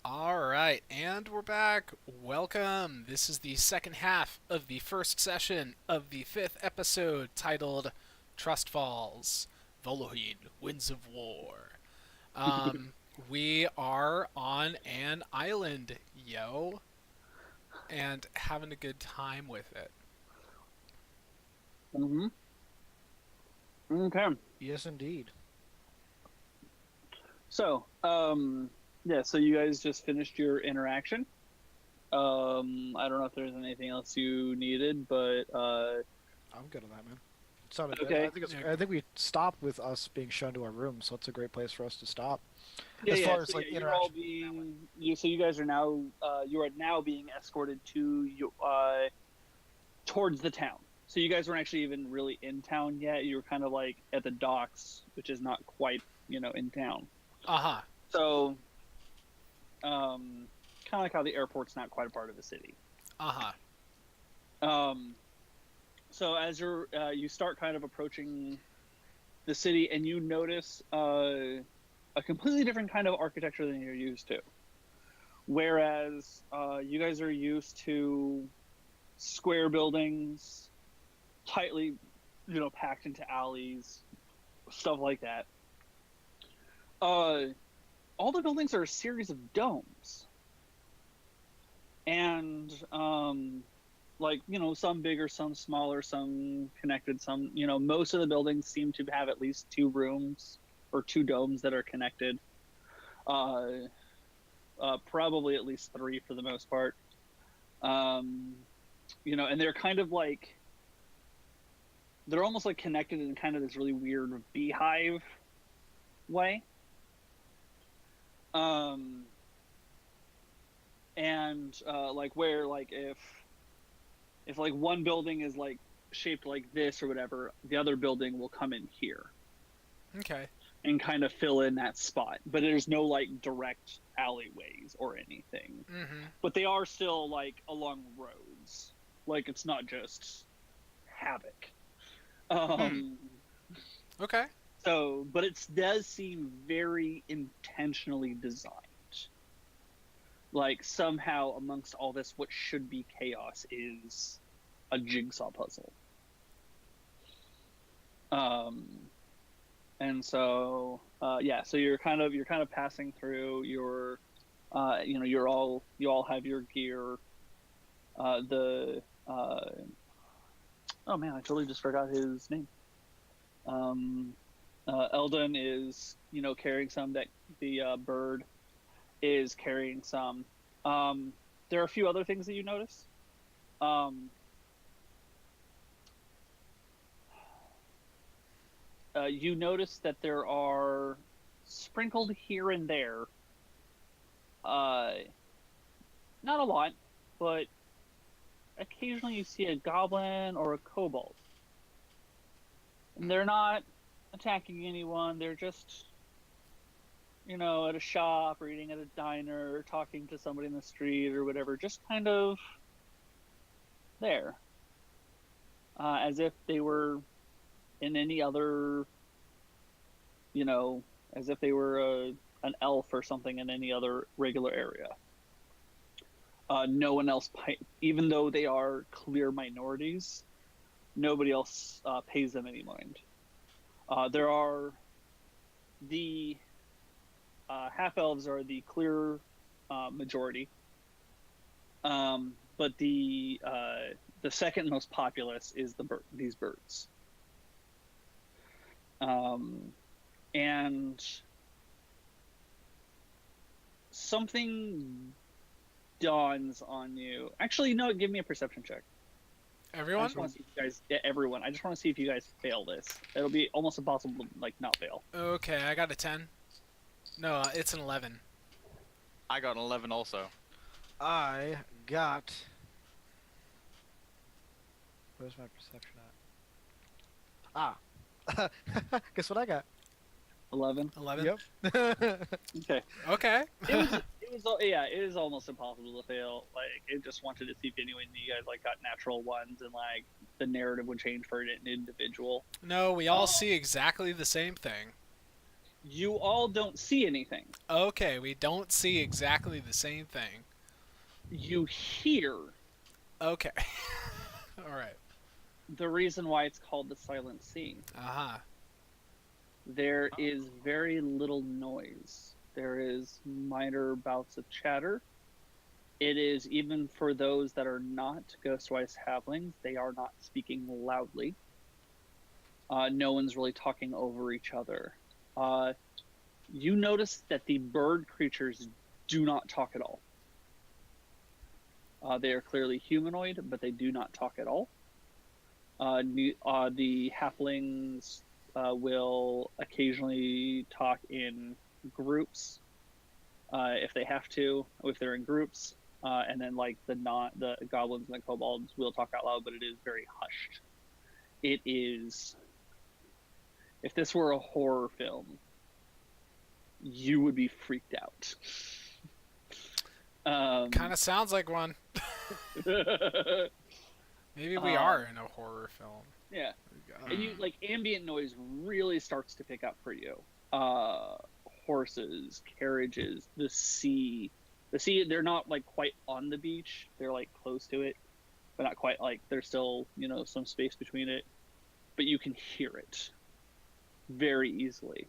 All right, and we're back. Welcome. This is the second half of the first session of the fifth episode titled Trust Falls Volohin, Winds of War. Um, we are on an island, yo, and having a good time with it. Mm-hmm. Okay. Yes, indeed. So, yeah, so you guys just finished your interaction. I don't know if there's anything else you needed, but I'm good on that, man. It sounded good. okay. I think we stopped with us being shown to our room, so it's a great place for us to stop. Yeah, As yeah. far as So like yeah, you're all interaction. so you guys are now you are now being escorted to towards the town. So you guys weren't actually even really in town yet. You were kind of like at the docks, which is not quite in town. Uh huh. So kind of like how the airport's not quite a part of the city. Uh huh. So as you start kind of approaching the city, and you notice a completely different kind of architecture than you're used to. Whereas you guys are used to square buildings, tightly, packed into alleys, stuff like that. All the buildings are a series of domes, and some bigger, some smaller, some connected, some most of the buildings seem to have at least two rooms or two domes that are connected. Probably at least three for the most part. And they're kind of like they're almost like connected in kind of this really weird beehive way. And like where like if like one building is like shaped like this or whatever, the other building will come in here Okay. and kind of fill in that spot. But there's no like direct alleyways or anything. Mm-hmm. But they are still like along roads. Like it's not just havoc. Okay. So, but it does seem very intentionally designed. Like somehow amongst all this, what should be chaos is a jigsaw puzzle. And so so you're kind of passing through your, you all have your gear. Oh man, I totally just forgot his name. Eldon is carrying some. That the bird is carrying some. There are a few other things that you notice. You notice that there are sprinkled here and there. Not a lot, but occasionally you see a goblin or a kobold. And they're not attacking anyone. They're just at a shop or eating at a diner or talking to somebody in the street or whatever, just kind of there. As if they were in any other, as if they were an elf or something in any other regular area. No one else, even though they are clear minorities, nobody else pays them any mind. There are the half-elves are the clear majority, but the second most populous is these birds. And something dawns on you. Actually, no, give me a perception check. I Everyone? just want to see if you guys, everyone. I just want to see if you guys fail this. It'll be almost impossible to not fail. Okay, I got a 10. No, it's an 11. I got an 11 also. I got. Where's my perception at? Ah. Guess what I got? 11. 11? Yep. Okay. Okay. It is almost impossible to fail. Like, it just wanted to see if anyone of you guys got natural ones, and like the narrative would change for an individual. No, we all see exactly the same thing. You all don't see anything. Okay, we don't see exactly the same thing. You hear Okay. All right. the reason why it's called the Silent Sea. Uh-huh. There is very little noise. There is minor bouts of chatter. It is, even for those that are not Ghostwise Halflings, they are not speaking loudly. No one's really talking over each other. You notice that the bird creatures do not talk at all. They are clearly humanoid, but they do not talk at all. The halflings will occasionally talk in groups if they have to, if they're in groups. And then, like, the goblins and the kobolds will talk out loud, but it is very hushed. It is. If this were a horror film, you would be freaked out. Kind of sounds like one. Maybe we are in a horror film. Yeah. And you, like, ambient noise really starts to pick up for you. Horses, carriages, the sea. The sea, they're not, like, quite on the beach. They're, like, close to it. But not quite, like, there's still, some space between it. But you can hear it very easily.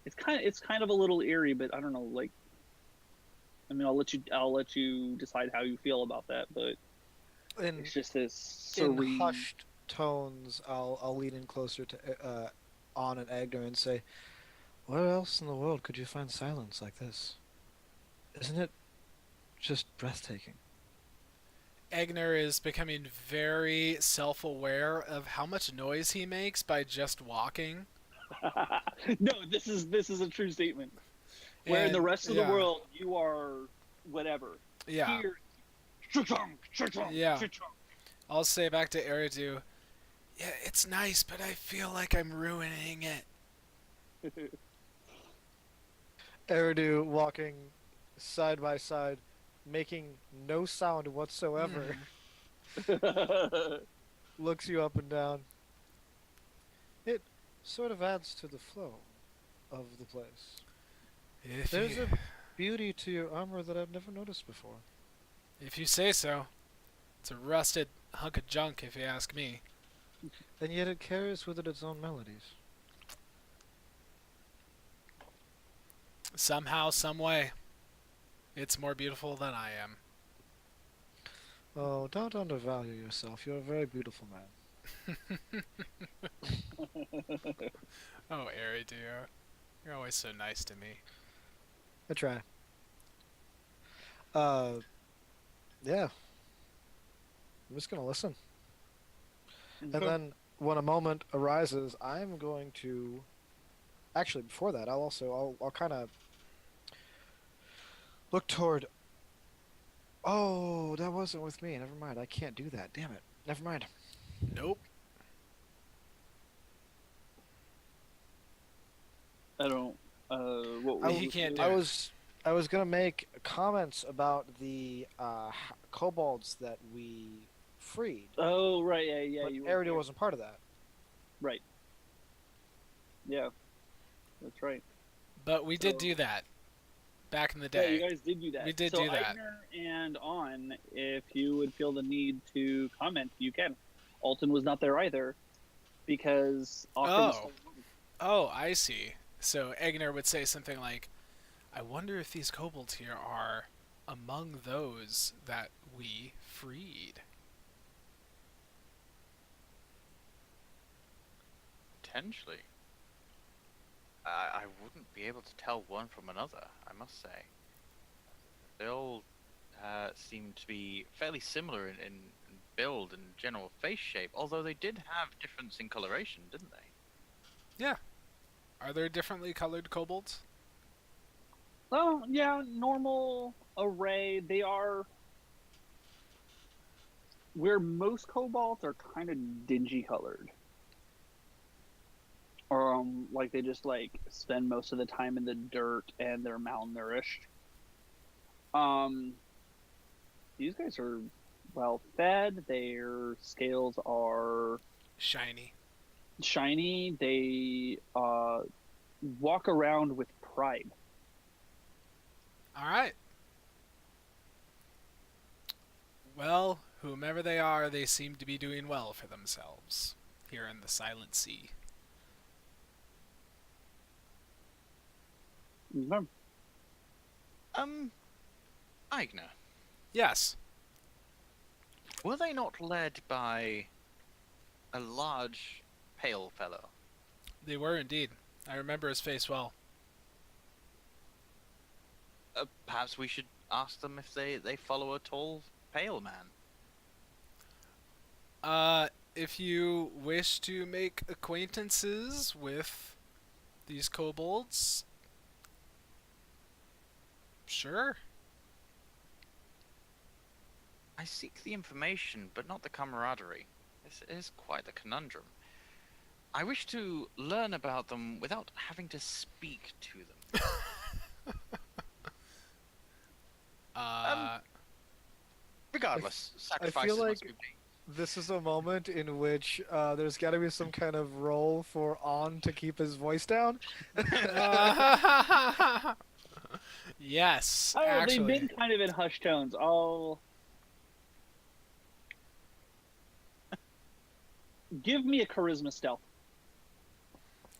It's kind of a little eerie, but I don't know, like, I mean, I'll let you decide how you feel about that, but it's just this serene... In hushed tones, I'll lean in closer to Onn and Eigner and say, "Where else in the world could you find silence like this? Isn't it just breathtaking?" Eigner is becoming very self-aware of how much noise he makes by just walking. No, this is a true statement. Where in the rest of the world, you are whatever. Yeah. Here, yeah. I'll say back to Eridu, yeah, it's nice, but I feel like I'm ruining it. Eridu walking side by side, making no sound whatsoever, looks you up and down. It sort of adds to the flow of the place. There's a beauty to your armor that I've never noticed before. If you say so. It's a rusted hunk of junk, if you ask me. And yet it carries with it its own melodies. Somehow, some way, it's more beautiful than I am. Oh, don't undervalue yourself. You're a very beautiful man. Oh, Eridu, you're always so nice to me. I try. Yeah. I'm just gonna listen. And then, when a moment arises, I'm going to... Actually, before that, I'll kind of look toward... Oh, that wasn't with me. Never mind. I can't do that. Damn it. Never mind. Nope. I don't... He can't do I it. I was gonna make comments about the kobolds that we freed. Oh, right, yeah. But You Eridu wasn't part of that. Right. Yeah. That's right. But we did do that back in the day. Yeah, you guys did do that. We did so do that. Eigner and Onn, if you would feel the need to comment, you can. Alton was not there either, because Alton was still home. Oh, I see. So Eigner would say something like, I wonder if these kobolds here are among those that we freed. Potentially. I wouldn't be able to tell one from another, I must say. They all seem to be fairly similar in build and general face shape, although they did have difference in coloration, didn't they? Yeah. Are there differently colored kobolds? Well, yeah, normal array. They are... Where most kobolds are kind of dingy colored. Or, like, they just, like, spend most of the time in the dirt and they're malnourished. These guys are well fed. Their scales are... Shiny. shiny. They walk around with pride. All right. Well, whomever they are, they seem to be doing well for themselves here in the Silent Sea. Mhm. Eigner, Yes. were they not led by a large, pale fellow? They were indeed. I remember his face well. Perhaps we should ask them if they follow a tall, pale man. If you wish to make acquaintances with these kobolds, sure. I seek the information, but not the camaraderie. This is quite a conundrum. I wish to learn about them without having to speak to them. Regardless, sacrifices like- must be made. This is a moment in which there's got to be some kind of role for Onn to keep his voice down. Yes, Oh, actually. they've been kind of in hushed tones. Oh, give me a charisma stealth.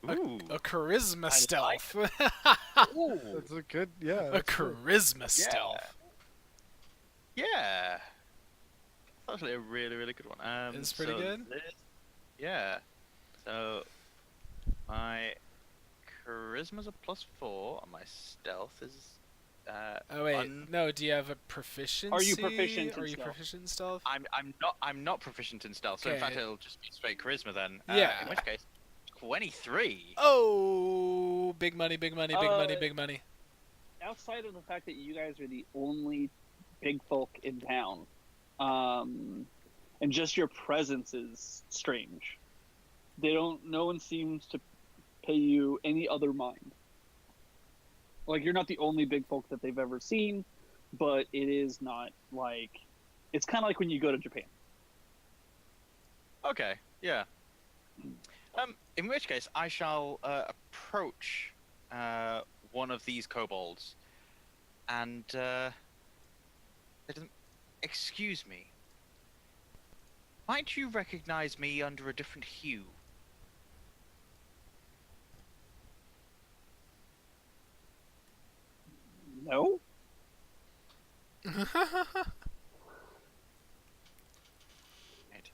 Ooh. A charisma stealth. Ooh. That's a good, yeah. A that's good. charisma stealth. Yeah. That's actually a really, really good one. It's pretty so good? Yeah. So, my charisma's a +4, and my stealth is Oh wait, no. Do you have a proficiency? Are you proficient in Are you stealth? proficient in stealth? I'm not proficient in stealth, so in fact Okay. it'll just be straight charisma then. Yeah. In which case, 23. Oh, big money, big money, big money, big money. Outside of the fact that you guys are the only big folk in town, and just your presence is strange. No one seems to pay you any other mind. Like, you're not the only big folk that they've ever seen, but it is not like, it's kind of like when you go to Japan. Okay, yeah. In which case, I shall approach one of these kobolds, and say to them, "Excuse me, might you recognize me under a different hue?" No? Right.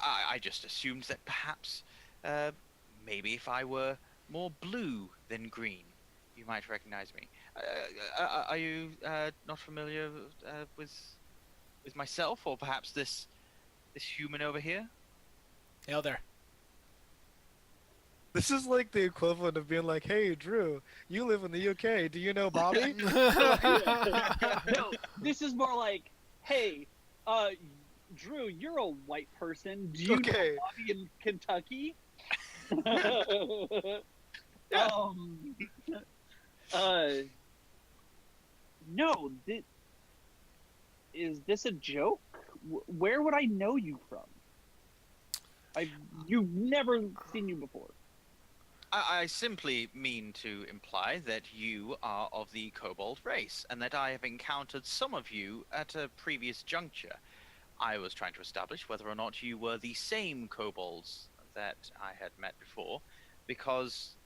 I just assumed that perhaps, maybe if I were more blue than green, you might recognize me. Are you not familiar with myself, or perhaps this human over here? Hail there. This is like the equivalent of being like, "Hey, Drew, you live in the UK. Do you know Bobby?" No, this is more like, hey, Drew, you're a white person. Do you Okay. know Bobby in Kentucky? No. Is this a joke? Where would I know you from? You've never seen you before. I simply mean to imply that you are of the kobold race, and that I have encountered some of you at a previous juncture. I was trying to establish whether or not you were the same kobolds that I had met before, because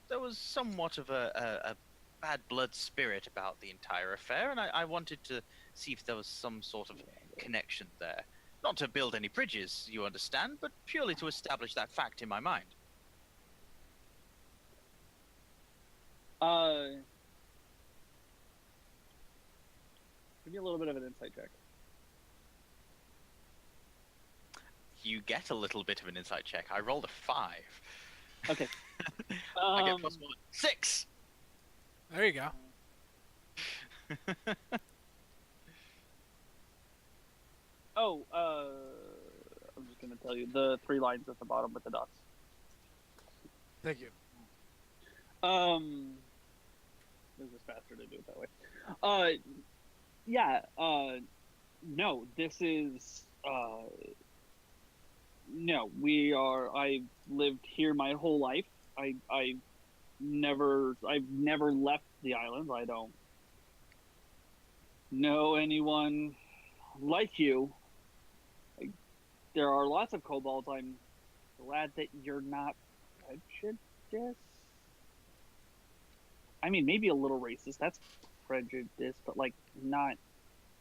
there was somewhat of a bad blood spirit about the entire affair, and I wanted to see if there was some sort of connection there. Not to build any bridges, you understand, but purely to establish that fact in my mind. Give me a little bit of an insight check. You get a little bit of an insight check. I rolled a 5. Okay. I get +1. 6! There you go. I'm just gonna tell you the 3 lines at the bottom with the dots. Thank you. It was just faster to do it that way. No, this is no, I've lived here my whole life. I've never left the island. I don't know anyone like you. There are lots of kobolds. I'm glad that you're not prejudiced. I mean, maybe a little racist. That's prejudice, but like not.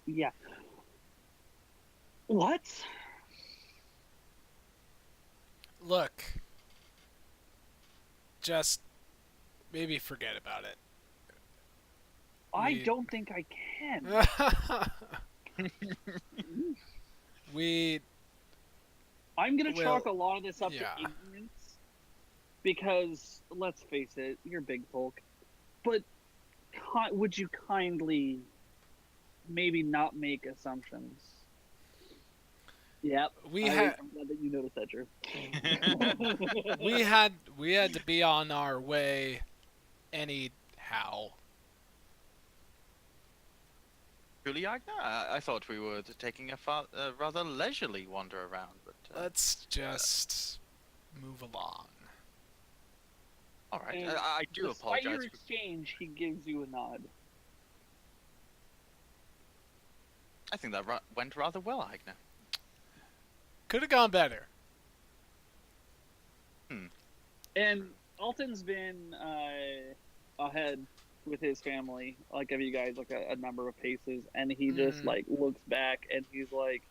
Yeah. What? Look, just maybe forget about it. I don't think I can. I'm gonna chalk a lot of this up to ignorance, because let's face it, you're big folk. But would you kindly maybe not make assumptions? Yep. I'm glad that you noticed that, Drew. we had to be on our way anyhow. Truly, Eigner? I thought we were taking a rather leisurely wander around, but... Let's just move along. All right, I do apologize. Despite your exchange, he gives you a nod. I think that went rather well, Eigner. Could have gone better. And Alton's been ahead with his family, like of you guys, like a number of paces, and he just like looks back and he's like,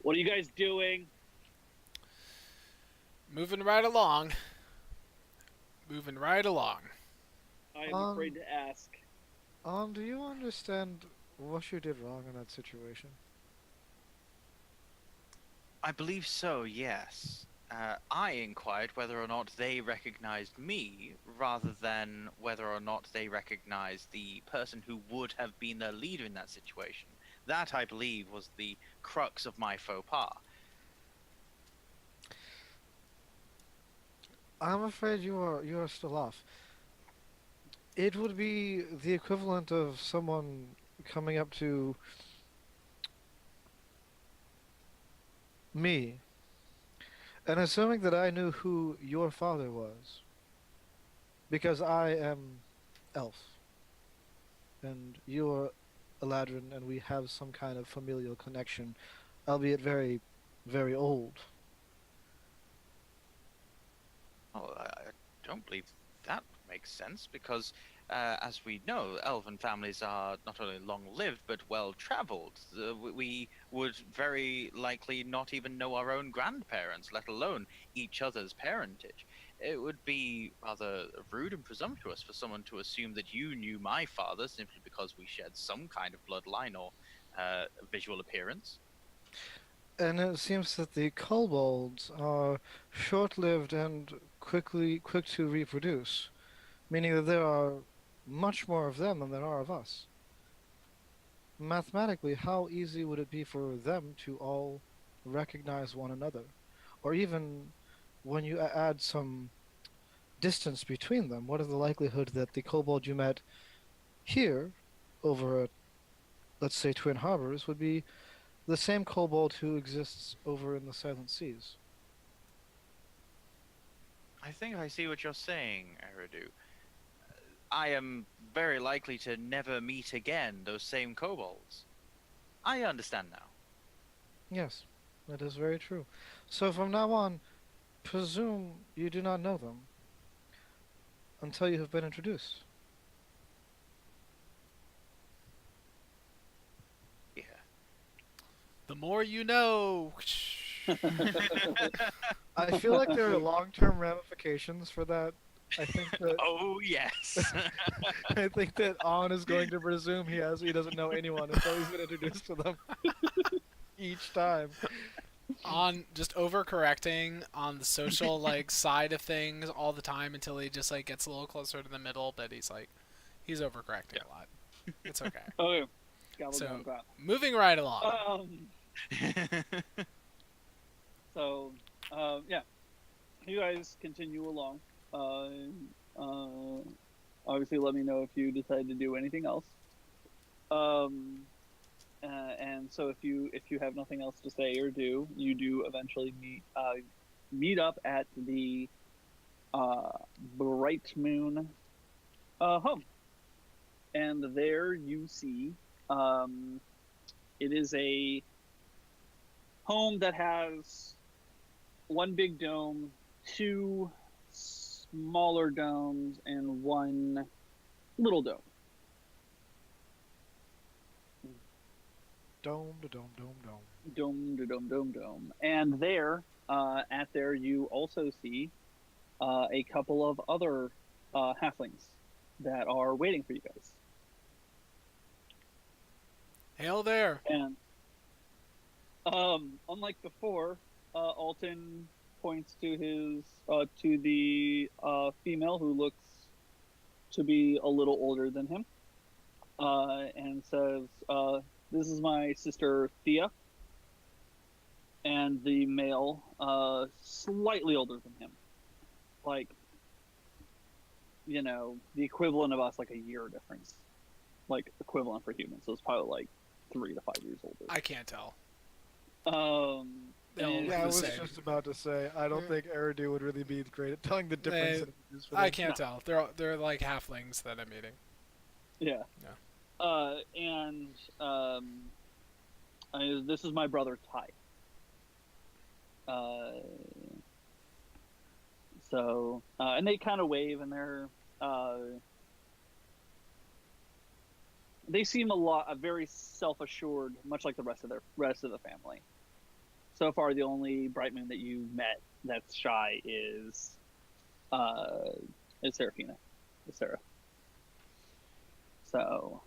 "What are you guys doing?" Moving right along. I'm afraid to ask. Do you understand what you did wrong in that situation? I believe so, yes. I inquired whether or not they recognized me, rather than whether or not they recognized the person who would have been their leader in that situation. That, I believe, was the crux of my faux pas. I'm afraid you are still off. It would be the equivalent of someone coming up to me and assuming that I knew who your father was, because I am elf and you're Eladrin, and we have some kind of familial connection, albeit very, very old. Oh, I don't believe that makes sense, because as we know, elven families are not only long-lived, but well-traveled. We would very likely not even know our own grandparents, let alone each other's parentage. It would be rather rude and presumptuous for someone to assume that you knew my father simply because we shared some kind of bloodline or visual appearance. And it seems that the kobolds are short-lived and quick to reproduce, meaning that there are much more of them than there are of us. Mathematically, how easy would it be for them to all recognize one another? Or even when you add some distance between them, what is the likelihood that the kobold you met here, over at, let's say, Twin Harbors, would be the same kobold who exists over in the Silent Seas? I think I see what you're saying, Eridu. I am very likely to never meet again those same kobolds. I understand now. Yes, that is very true. So from now on, presume you do not know them until you have been introduced. Yeah. The more you know. I feel like there are long-term ramifications for that. I think that Oh yes. I think that Onn is going to presume he doesn't know anyone until he's been introduced to them each time. On just overcorrecting on the social side of things all the time until he just gets a little closer to the middle, but he's overcorrecting a lot. It's okay. Okay. So moving right along. Yeah, you guys continue along. Obviously, let me know if you decide to do anything else. and so if you have nothing else to say or do, you do eventually meet up at the Brightmoon home, and there you see it is a home that has one big dome, two smaller domes, and one little dome. Dome, dome, dome, dome. Dome, dome, dome, dome. And there, you also see a couple of other halflings that are waiting for you guys. Hail there. And unlike before, Alton points to his to the female who looks to be a little older than him, and says, "This is my sister Thea." And the male, slightly older than him, like, the equivalent of us, like a year difference, like equivalent for humans. So it's probably like 3 to 5 years older. I can't tell. Yeah, I was just about to say, I don't think Eridu would really be great at telling the difference. I can't tell. They're like halflings that I'm meeting. Yeah. This is my brother Ty. And they kind of wave, and they seem very self-assured, much like the rest of the family. So far, the only Brightmoon that you met that's shy is Seraphina, is Sarah. So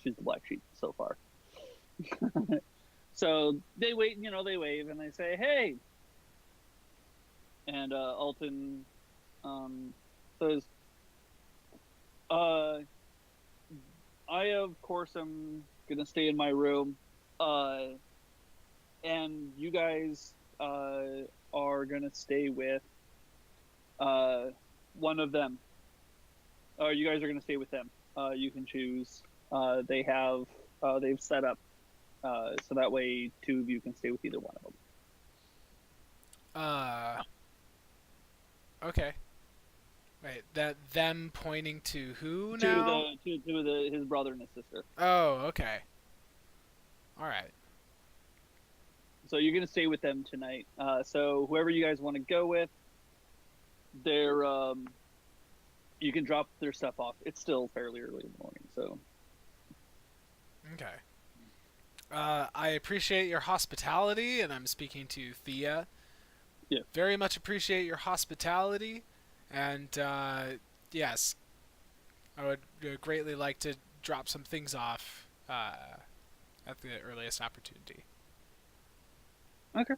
she's the black sheep so far. So they wait, they wave, and they say, "Hey." And Alton says, "I, of course, am going to stay in my room. And you guys are going to stay with one of them. Or you guys are going to stay with them. You can choose. They've set up so that way 2 of you can stay with either one of them." Okay. Wait, them pointing to who now? To his brother and his sister. Oh, okay. All right. So you're gonna stay with them tonight. So whoever you guys want to go with, you can drop their stuff off. It's still fairly early in the morning, so. Okay. I appreciate your hospitality, and I'm speaking to Thea. Yeah. Very much appreciate your hospitality, and yes, I would greatly like to drop some things off at the earliest opportunity. Okay.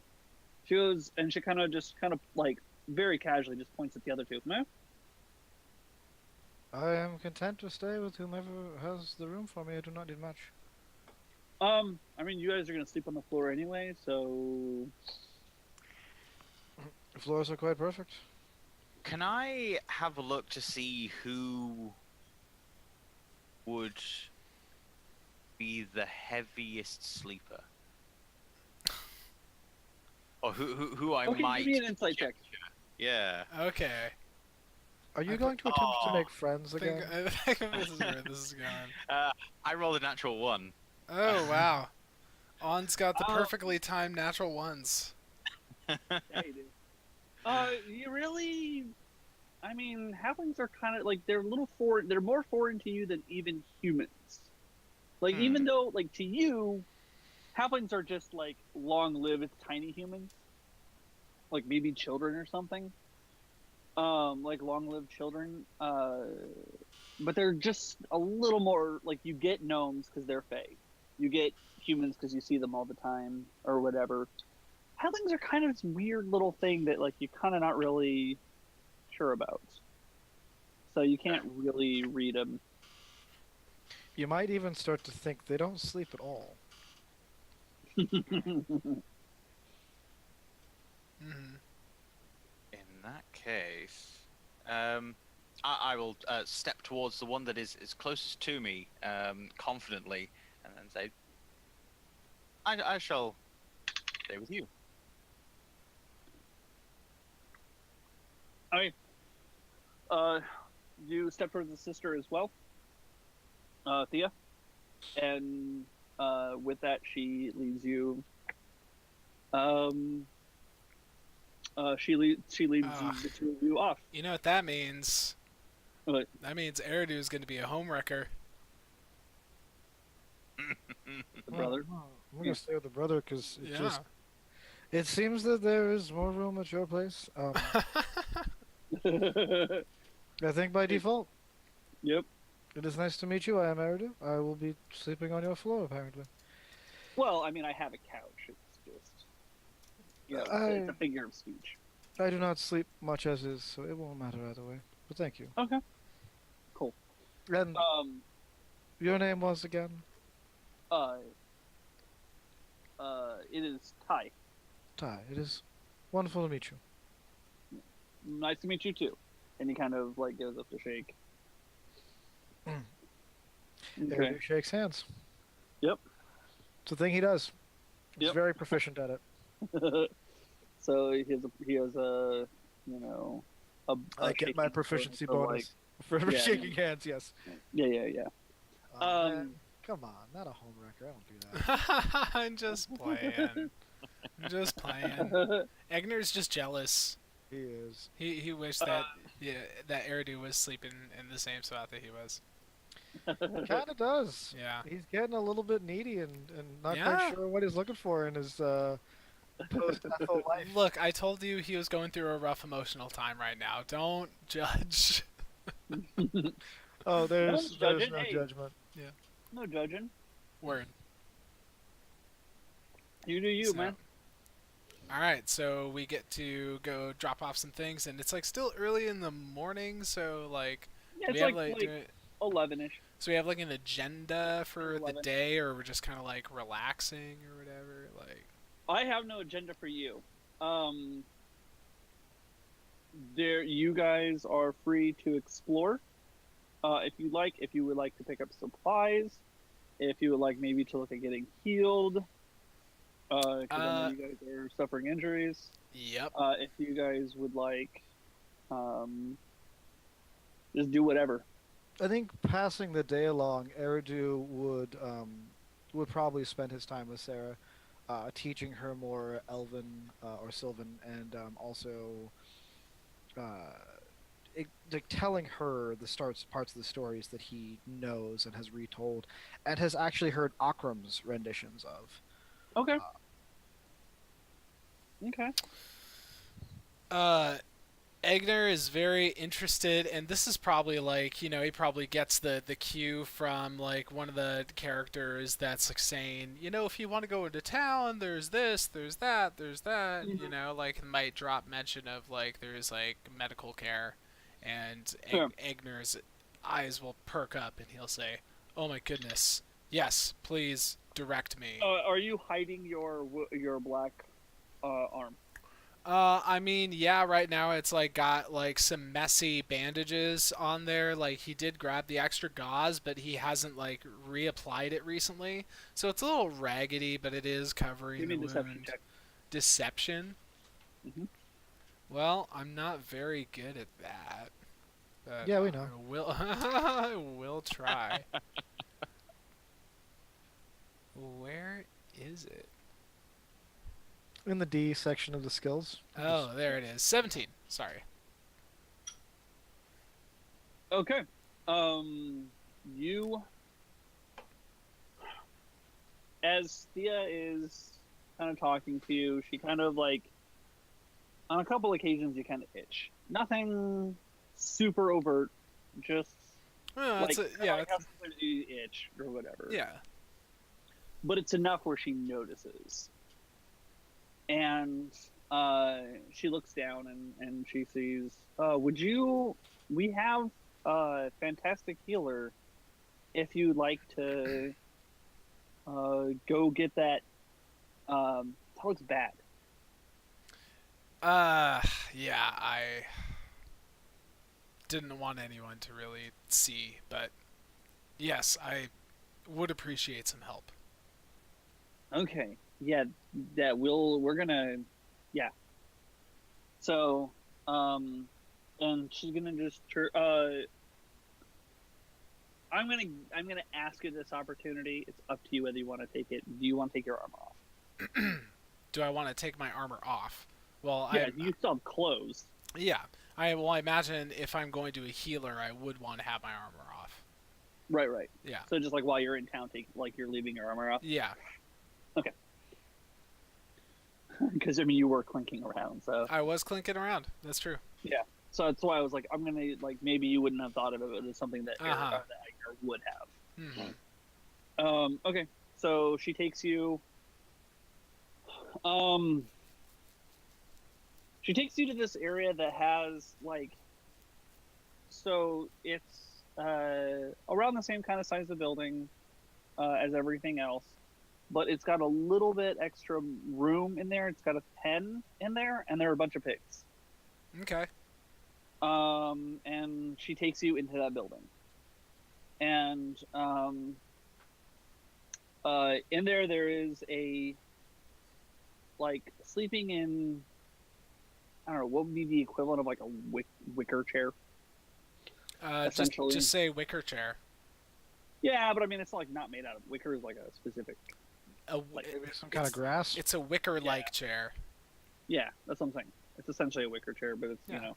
She goes, and she kind of like very casually just points at the other 2. No? I am content to stay with whomever has the room for me. I do not need much. I mean, you guys are gonna sleep on the floor anyway, so. The floors are quite perfect. Can I have a look to see who would be the heaviest sleeper? Or who I might... give me an insight check. Yeah. Okay. Are you going to attempt to make friends again? I think this is where this is going. I rolled a natural 1. Oh, wow. On's got the perfectly timed natural ones. Yeah, you do. You really... I mean, halflings are kind of, like, they're a little foreign... They're more foreign to you than even humans. Like, even though, like, to you, halflings are just, like, long-lived tiny humans. Like, maybe children or something. Like, long-lived children. But they're just a little more... Like, you get gnomes because they're fae. You get humans because you see them all the time, or whatever. Halflings are kind of this weird little thing that, like, you're kind of not really sure about. So you can't really read them. You might even start to think they don't sleep at all. Mm-hmm. In that case, I will step towards the one that is closest to me, confidently, and then say, I shall stay with you. Okay. You step towards the sister as well, Thea, and with that, she leaves you. She leaves the two of you off. You know what that means? What? That means Eridu is going to be a homewrecker. The brother. I'm gonna stay with the brother because it Yeah. just. It seems that there is more room at your place. I think by default. Yep. It is nice to meet you. I am Eridu. I will be sleeping on your floor, apparently. Well, I mean, I have a couch. It's just, it's a figure of speech. I do not sleep much as is, so it won't matter either way. But thank you. Okay. Cool. And your name was again? It is Ty. Ty. It is wonderful to meet you. Nice to meet you too. And he kind of like goes up to shake. Eridu shakes hands. Yep. It's a thing he does. He's Yep. very proficient at it. So he has a I get my proficiency bonus for yeah, shaking hands. Yes. Yeah. Man, come on, not a homewrecker. I don't do that. I'm just playing. Just playing. Egner's just jealous. He is. He wished that that Eridu was sleeping in the same spot that he was. Kind of does. Yeah. He's getting a little bit needy and not Yeah. quite sure what he's looking for in his post-deathful life. Look, I told you he was going through a rough emotional time right now. Don't judge. Oh, there's Don't judge no it, hey. judgment. No judging. Word. You do you, So- man. All right, so we get to go drop off some things, and it's like still early in the morning, so like Yeah, we it's have like, do it- 11ish. so we have like an agenda for the 11. day, or we're just kind of like relaxing or whatever. Like, I have no agenda for you. You guys are free to explore. If you would like to pick up supplies, if you would like maybe to look at getting healed, because I know you guys are suffering injuries. yep. If you guys would like, just do whatever. I think passing the day along, Eridu would probably spend his time with Sarah, teaching her more Elven or Sylvan, and also like telling her the parts of the stories that he knows and has retold, and has actually heard Akram's renditions of. Okay. Okay. Eigner is very interested, and this is probably like, he probably gets the cue from like one of the characters that's like saying, if you want to go into town, there's this, there's that, Mhm. like might drop mention of like there's like medical care, and Sure. Eigner's eyes will perk up, and he'll say, "Oh my goodness, yes, please direct me." Are you hiding your black arm? I mean, yeah, right now it's like got like some messy bandages on there. Like he did grab the extra gauze, but he hasn't like reapplied it recently. So it's a little raggedy, but it is covering Give me the a deception wound. check. Deception? Mhm. Well, I'm not very good at that. But Yeah, we know. I will, I will try. Where is it? In the D section of the skills. Oh, there it is. 17. Sorry. Okay. You, as Thea is kind of talking to you, she kind of like, on a couple occasions, you kind of itch. Nothing super overt, just Oh, like, that's kinda like how sometimes you itch or whatever. yeah. But it's enough where she notices. And she looks down and she sees, we have a fantastic healer if you'd like to go get that. That looks bad. Yeah, I didn't want anyone to really see, but yes, I would appreciate some help. Okay. Yeah, that we're gonna, yeah. So, and she's gonna just, I'm gonna ask you this opportunity. It's up to you whether you want to take it. Do you want to take your armor off? Do I want to take my armor off? Well, Yeah, you still have clothes. Yeah. I imagine if I'm going to a healer, I would want to have my armor off. Right. Yeah. So just like while you're in town, you're leaving your armor off. Yeah. Okay. Because I mean, you were clinking around, so I was clinking around. That's true. yeah. So that's why I was like, I'm gonna like maybe you wouldn't have thought of it, but it's something that that Eigner would have. Mm-hmm. Okay. So she takes you. She takes you to this area that has like. So it's around the same kind of size of building as everything else, but it's got a little bit extra room in there. It's got a pen in there, and there are a bunch of pigs. Okay. And she takes you into that building, and in there is a like sleeping in. I don't know what would be the equivalent of like a wicker chair. Essentially, just say wicker chair. Yeah, but I mean, it's like not made out of wicker. Is like a specific. Like maybe some kind of grass. It's a wicker-like chair. Yeah, that's what I'm saying. It's essentially a wicker chair, but it's you know.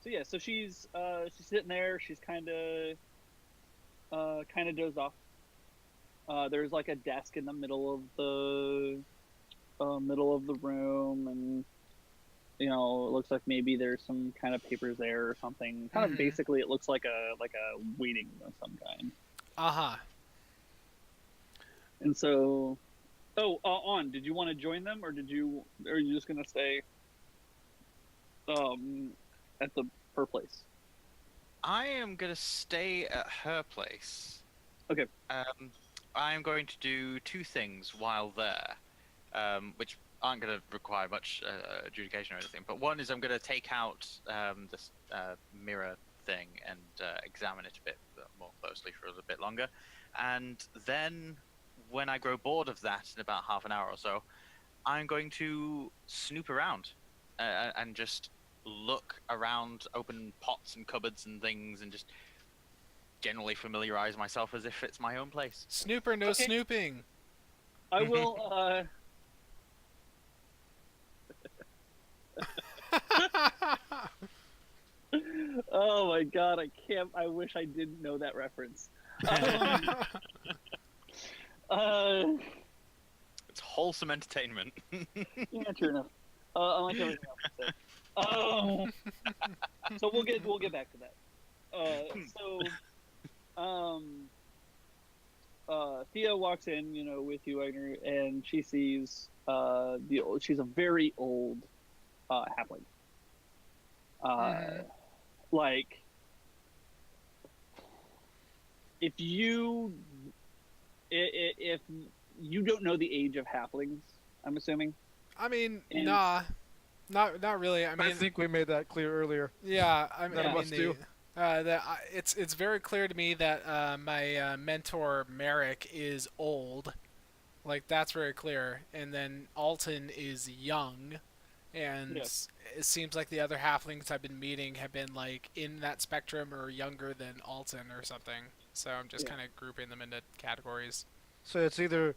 So yeah, so she's sitting there. She's kind of dozed off. There's like a desk in the middle of the room, and you know, it looks like maybe there's some kind of papers there or something. Kind of basically, it looks like a waiting room of some kind. And so, Onn, did you want to join them, or are you just gonna stay at her place? I am gonna stay at her place. Okay. I'm going to do two things while there, which aren't going to require much adjudication or anything. But one is I'm going to take out this mirror thing and examine it a bit more closely for a little bit longer. And then when I grow bored of that in about half an hour or so, I'm going to snoop around and just look around, open pots and cupboards and things, and just generally familiarize myself as if it's my own place. Snooper, no snooping. I will. Oh my god, I can't. I wish I didn't know that reference. It's wholesome entertainment. Yeah, true enough. Unlike everything else. So we'll get back to that. Thea walks in, you know, with you, Eigner, and she sees she's a very old halfling. Like, if you don't know the age of halflings, I'm assuming. I mean, nah, not really. I mean, I think we made that clear earlier. Yeah, I mean, None of us do. It's very clear to me that my mentor Merrick is old, like that's very clear, and then Alton is young, and Yes. It seems like the other halflings I've been meeting have been like in that spectrum or younger than Alton or something. So I'm just kind of grouping them into categories. So it's either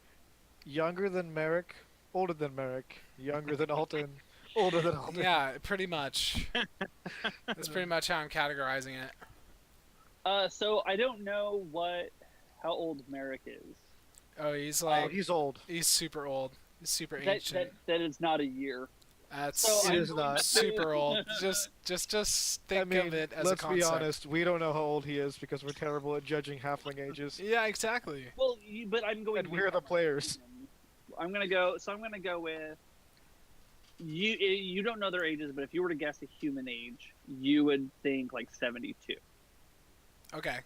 younger than Merrick, older than Merrick, younger than Alton, older than Alton. Yeah, pretty much. That's pretty much how I'm categorizing it. So I don't know how old Merrick is. Oh, he's like he's old. He's super old. He's super ancient. That is not a year. That's So It is not. super old. Just think of it as a let's concept. be honest. We don't know how old he is because we're terrible at judging halfling ages. Yeah, exactly. Well, but I'm going. And we're the players. I'm gonna go with. You don't know their ages, but if you were to guess a human age, you would think like 72. Okay.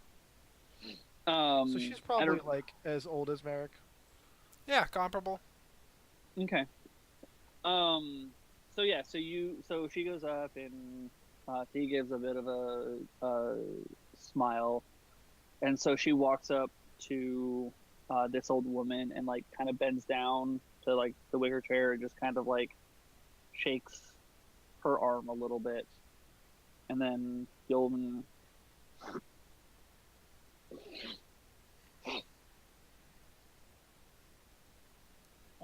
So she's probably like as old as Merrick. Yeah, comparable. Okay. So yeah, so she goes up and he gives a bit of a smile, and so she walks up to this old woman and like kind of bends down to like the wicker chair and just kind of like shakes her arm a little bit, and then the old woman.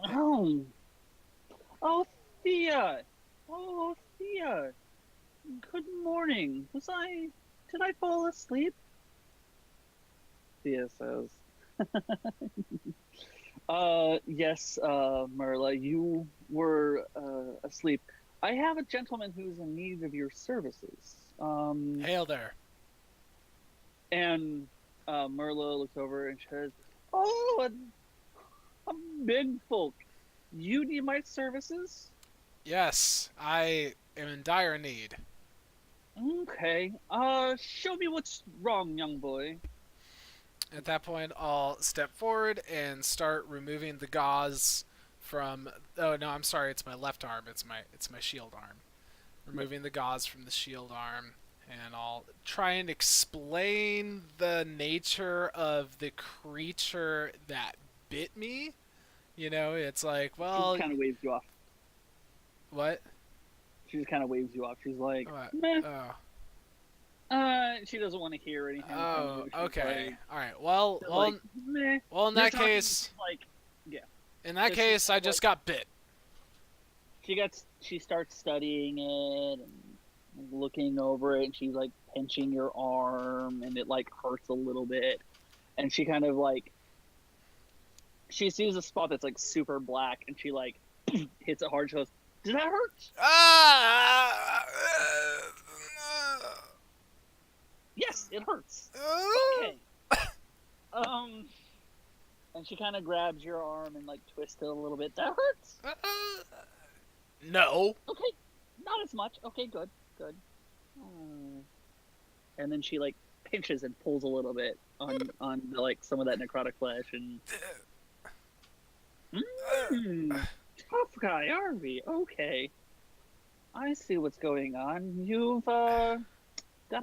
Oh, oh, Thea! Oh, Thea! Good morning. Did I fall asleep? Thea says. Yes, Merla, you were, asleep. I have a gentleman who's in need of your services. Hail there. And, Merla looks over and says, oh, a big folk. You need my services? Yes, I am in dire need. Okay. Show me what's wrong, young boy. At that point, I'll step forward and start removing the gauze from. Oh no, I'm sorry. It's my left arm. It's my shield arm. Removing the gauze from the shield arm, and I'll try and explain the nature of the creature that bit me. You know, it's like, She well, just kind of waves you off. what? She just kind of waves you off. She's like, What? meh. Oh. She doesn't want to hear anything. from Oh, you. She's okay. like- All right. Well, she's well, like, meh. well. In You're that talking, case, like, in that so she's case, I like- just got bit. she starts studying it and looking over it, and she's like pinching your arm, and it like hurts a little bit, and she kind of like she sees a spot that's like super black, and she like hits it hard. She goes, "Did that hurt?" Ah! Yes, it hurts. Okay. And she kind of grabs your arm and like twists it a little bit. That hurts. No. Okay, not as much. Okay, good. And then she like pinches and pulls a little bit on like some of that necrotic flesh and. Tough guy, are we? Okay. I see what's going on. You've got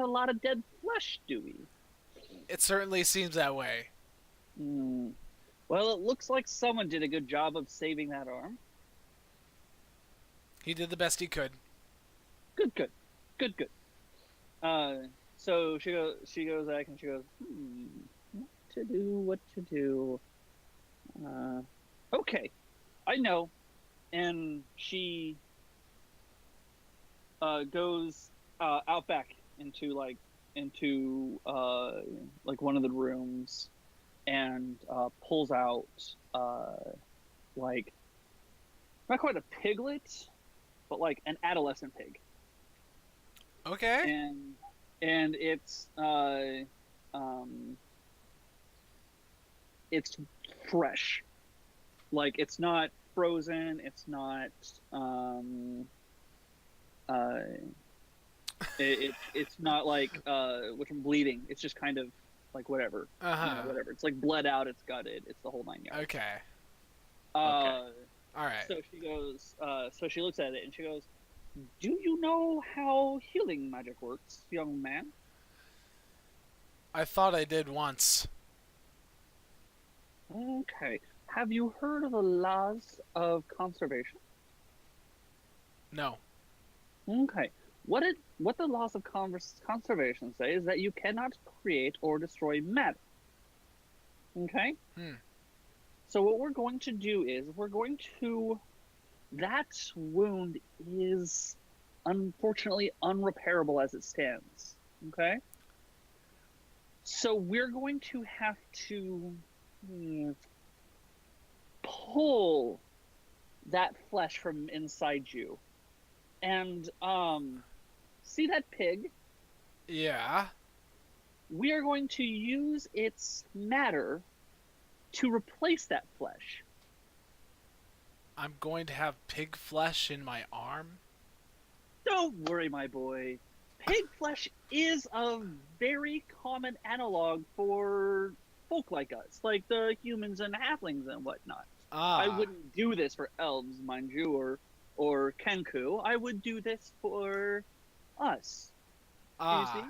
a lot of dead flesh, do we? It certainly seems that way. Well, it looks like someone did a good job of saving that arm. He did the best he could. Good. So she goes back and she goes, what to do? Okay, I know. And she goes out back into one of the rooms and pulls out like not quite a piglet, but like an adolescent pig. Okay. And it's fresh. Like it's not frozen. It's not it's not like which I'm bleeding. It's just kind of like whatever. Whatever. It's like bled out. It's gutted. It's the whole 9 yards. Okay. All right. So she goes. So she looks at it and she goes, "Do you know how healing magic works, young man?" I thought I did once. Okay. Have you heard of the laws of conservation? No. Okay. What the laws of conservation say is that you cannot create or destroy matter. Okay? So what we're going to do is that wound is unfortunately unrepairable as it stands. Okay? So we're going to have to pull that flesh from inside you. And see that pig? Yeah. We are going to use its matter to replace that flesh. I'm going to have pig flesh in my arm? Don't worry, my boy. Pig flesh is a very common analog for folk like us, like the humans and halflings and whatnot. I wouldn't do this for elves, mind you, or Kenku. I would do this for us. You see?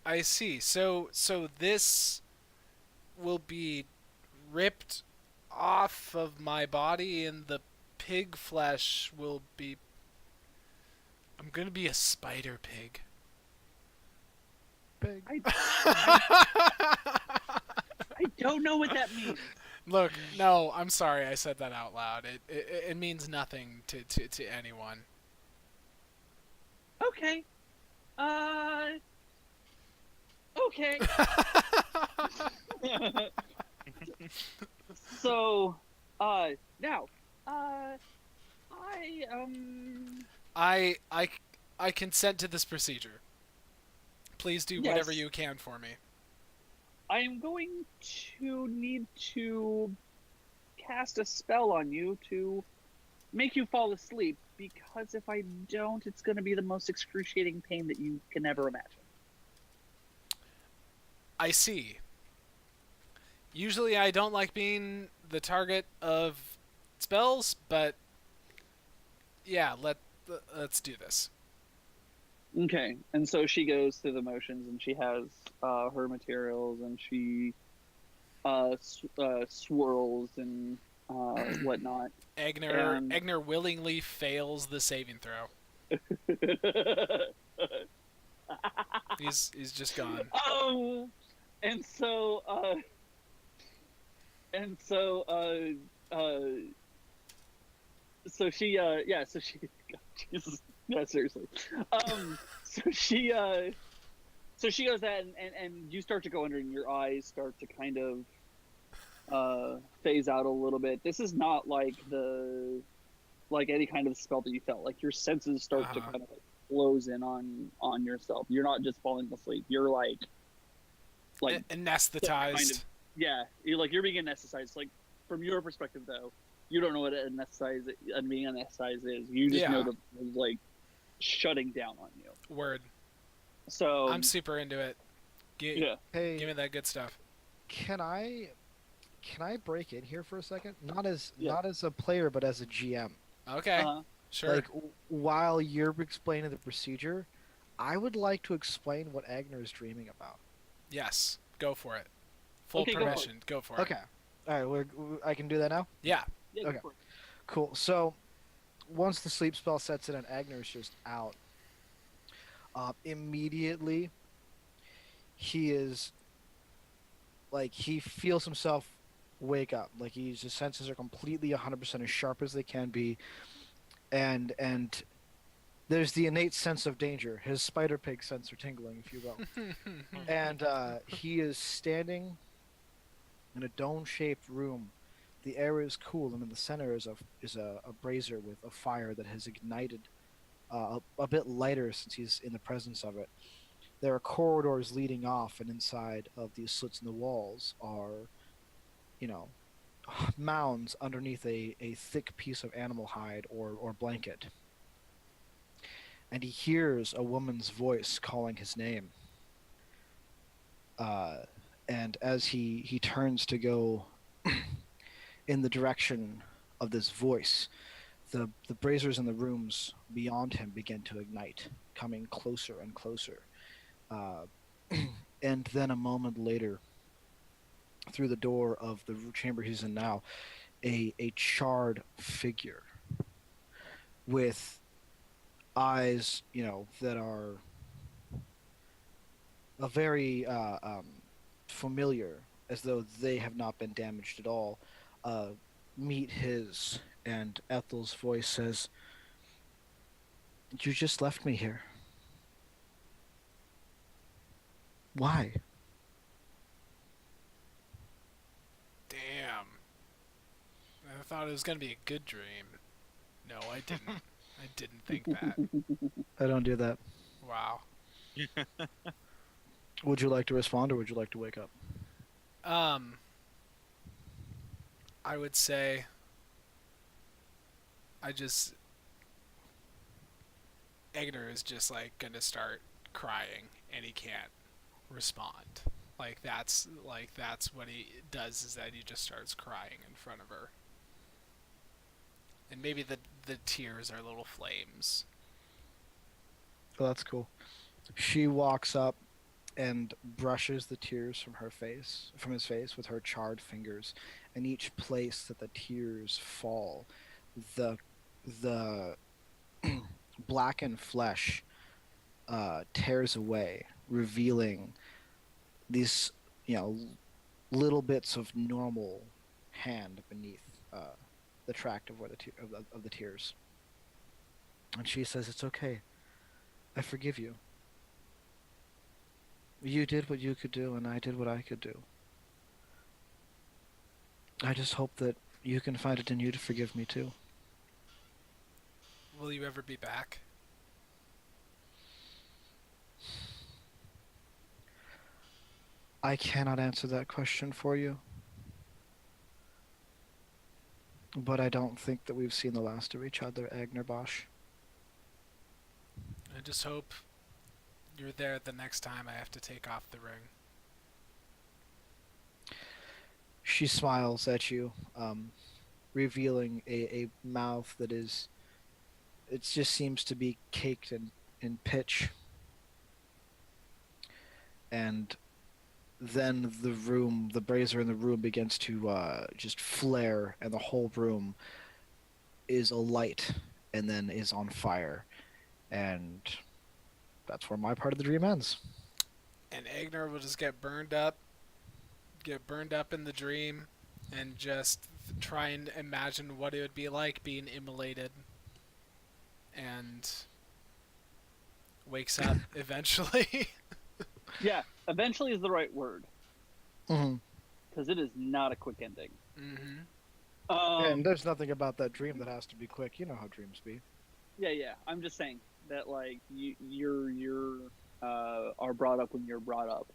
I see. So this will be ripped off of my body, and the pig flesh will be. I'm gonna be a spider pig. Big. I don't know what that means. Look, no, I'm sorry I said that out loud. It means nothing to anyone. Okay. Okay. So, now, I consent to this procedure. Please do Yes. whatever you can for me. I am going to need to cast a spell on you to make you fall asleep, because if I don't, it's going to be the most excruciating pain that you can ever imagine. I see. Usually I don't like being the target of spells, but yeah, let's do this. Okay, and so she goes through the motions, and she has her materials, and she swirls and whatnot. Eigner willingly fails the saving throw. He's just gone. And so so she so she Jesus, yeah, seriously. So she goes that, and you start to go under, and your eyes start to kind of phase out a little bit. This is not like any kind of spell that you felt. Like, your senses start to kind of like close in on yourself. You're not just falling asleep. You're like anesthetized. Kind of, yeah, you're being anesthetized. Like, from your perspective, though, you don't know what being anesthetized is. You just know that it's like shutting down on you. Word. So I'm super into it. Hey, Give me that good stuff. Can I break in here for a second? Not as a player, but as a GM. Okay. Sure. Like, while you're explaining the procedure, I would like to explain what Eigner is dreaming about. Yes. Go for it. Full Okay, permission. Go for it. Okay. All right. I can do that now? Yeah. yeah, Okay. Cool. So, once the sleep spell sets in and Eigner is just out, immediately he is like, he feels himself wake up. Like, his senses are completely 100% as sharp as they can be, and there's the innate sense of danger. His spider pig sense are tingling, if you will. And he is standing in a dome-shaped room. The air is cool, and in the center is a brazier with a fire that has ignited a bit lighter since he's in the presence of it. There are corridors leading off, and inside of these slits in the walls are, mounds underneath a thick piece of animal hide or blanket. And he hears a woman's voice calling his name. And as he turns to go in the direction of this voice, the braziers in the rooms beyond him begin to ignite, coming closer and closer. And then a moment later, through the door of the chamber he's in now, a charred figure with eyes, that are a very familiar, as though they have not been damaged at all, meet his, and Ethel's voice says, "You just left me here. Why?" Damn. I thought it was gonna be a good dream. No, I didn't. I didn't think that. I don't do that. Wow. Would you like to respond, or would you like to wake up? I would say Eigner is just like gonna start crying, and he can't respond. That's what he does, is that he just starts crying in front of her. And maybe the tears are little flames. Oh, that's cool. She walks up and brushes the tears from his face with her charred fingers, and each place that the tears fall, the the blackened flesh tears away, revealing these, little bits of normal hand beneath the tract of where of the tears. And she says, "It's okay. I forgive you. You did what you could do, and I did what I could do. I just hope that you can find it in you to forgive me too." Will you ever be back? I cannot answer that question for you, but I don't think that we've seen the last of each other, Eigner Bosh. I just hope you're there the next time I have to take off the ring. She smiles at you, revealing a mouth that is, it just seems to be caked in pitch. And then the brazier in the room begins to just flare, and the whole room is alight and then is on fire. And that's where my part of the dream ends. And Eigner will just get burned up in the dream, and just try and imagine what it would be like being immolated, and wakes up eventually. Yeah, eventually is the right word. Mm-hmm. Because it is not a quick ending. Mm-hmm. And there's nothing about that dream that has to be quick. You know how dreams be. Yeah. I'm just saying that, like, you're are brought up when you're brought up.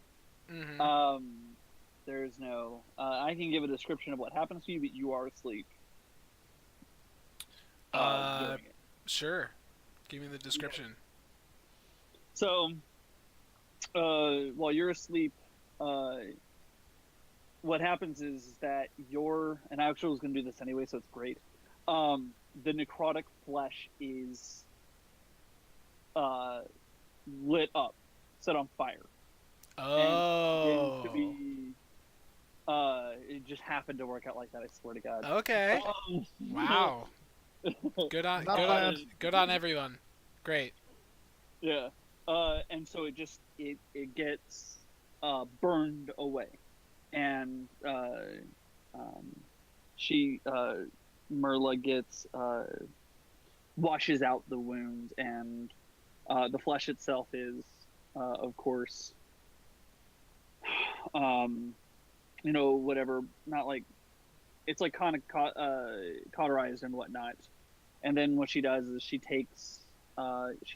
Mm-hmm. There's no. I can give a description of what happens to you, but you are asleep. Doing it. Sure. Give me the description. So, while you're asleep, what happens is that and I actually was going to do this anyway, so it's great. The necrotic flesh is lit up, set on fire. Oh. And to be, it just happened to work out like that. I swear to God. Okay. Wow. Good on everyone. Great. Yeah. And so it gets burned away, and Merla gets washes out the wounds, and the flesh itself is of course whatever, not like, it's like kind of cauterized and whatnot. And then what she does is she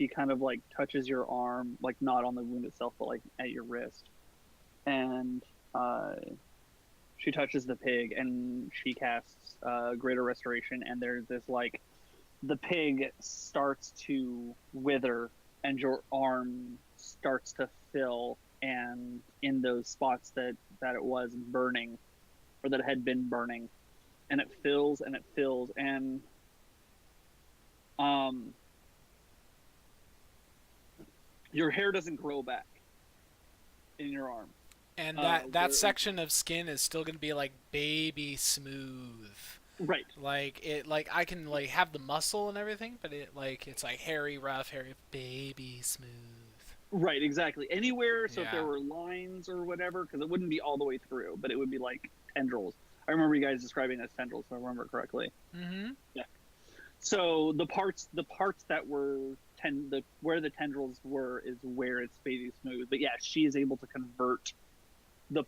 kind of like touches your arm, like not on the wound itself, but like at your wrist. And she touches the pig, and she casts Greater Restoration. And there's this, like, the pig starts to wither, and your arm starts to fill, and in those spots that it was burning, or that had been burning, and it fills, and your hair doesn't grow back in your arm. And that section of skin is still gonna be like baby smooth. Right. Like I can like have the muscle and everything, but it's like hairy, rough, baby smooth. Right, exactly. Anywhere, so if there were lines or whatever, because it wouldn't be all the way through, but it would be like tendrils. I remember you guys describing it as tendrils, if I remember correctly. Mm-hmm. Yeah. So the parts that were where the tendrils were is where it's baby smooth. But yeah, she is able to convert the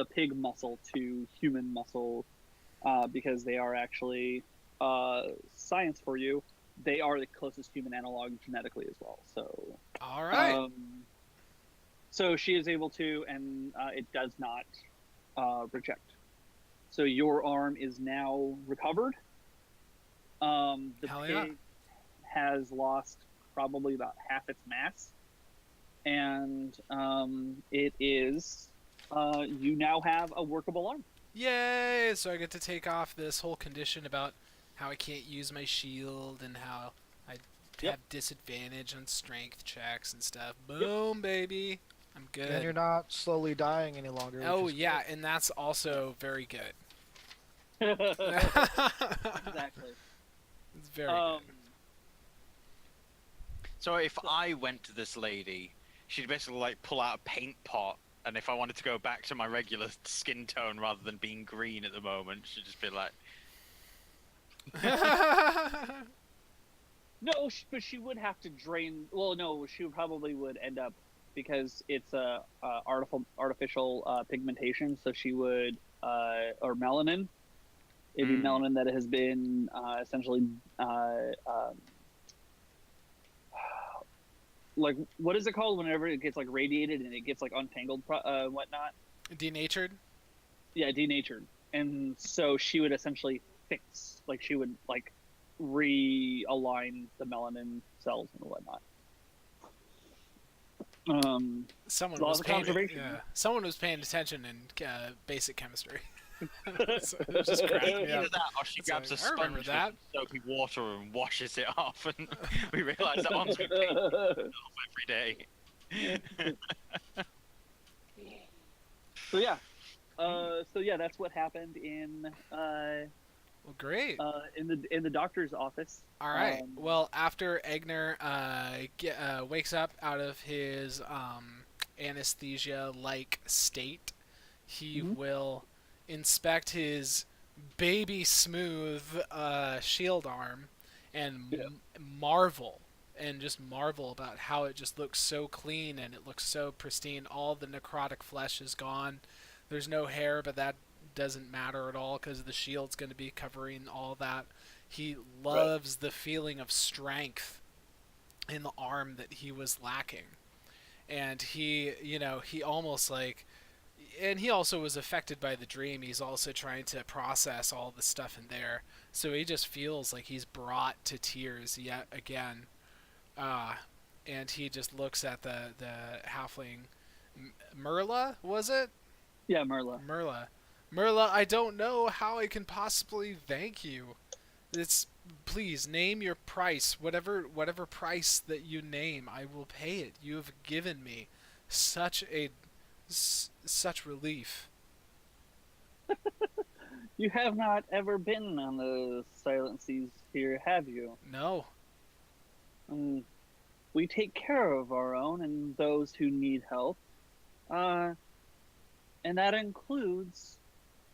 pig muscle to human muscle, because they are actually science for you. They are the closest human analog genetically as well. So all right. So she is able to, and it does not reject. So your arm is now recovered. The pig has lost probably about half its mass, and it is you now have a workable arm. Yay! So I get to take off this whole condition about how I can't use my shield and how I have disadvantage on strength checks and stuff. Boom, baby. I'm good. And you're not slowly dying any longer. Which Oh is yeah, and that's also very good. Exactly. It's very good. So if I went to this lady, she'd basically like pull out a paint pot, and if I wanted to go back to my regular skin tone rather than being green at the moment, she'd just be like, No, but she would have to drain. Well, no, she probably would end up because it's a artificial pigmentation. So she would, or melanin. It'd be melanin that has been essentially, like, what is it called whenever it gets like radiated and it gets like untangled, whatnot? Denatured? Yeah, denatured. And so she would essentially fix, like, she would like realign the melanin cells and whatnot. Someone laws was of paying. conservation. Yeah, someone was paying attention in basic chemistry. So it was just cracking me either up. that or she It's grabs like, a I remember sponge that. with soapy water and washes it off, and we realise that Onn's been painting herself every day. So yeah, that's what happened in Well, great. in the doctor's office. All right. Well, after Eigner wakes up out of his anesthesia-like state, he will inspect his baby smooth shield arm and marvel about how it just looks so clean and it looks so pristine. All the necrotic flesh is gone. There's no hair, but that doesn't matter at all because the shield's going to be covering all that. He loves the feeling of strength in the arm that he was lacking. And he almost like, and he also was affected by the dream. He's also trying to process all the stuff in there. So he just feels like he's brought to tears yet again. And he just looks at the halfling. Merla, was it? Yeah, Merla. Merla, I don't know how I can possibly thank you. Please name your price. Whatever price that you name, I will pay it. You have given me such relief. You have not ever been on the Silent Seas here, have you? No. We take care of our own and those who need help. And that includes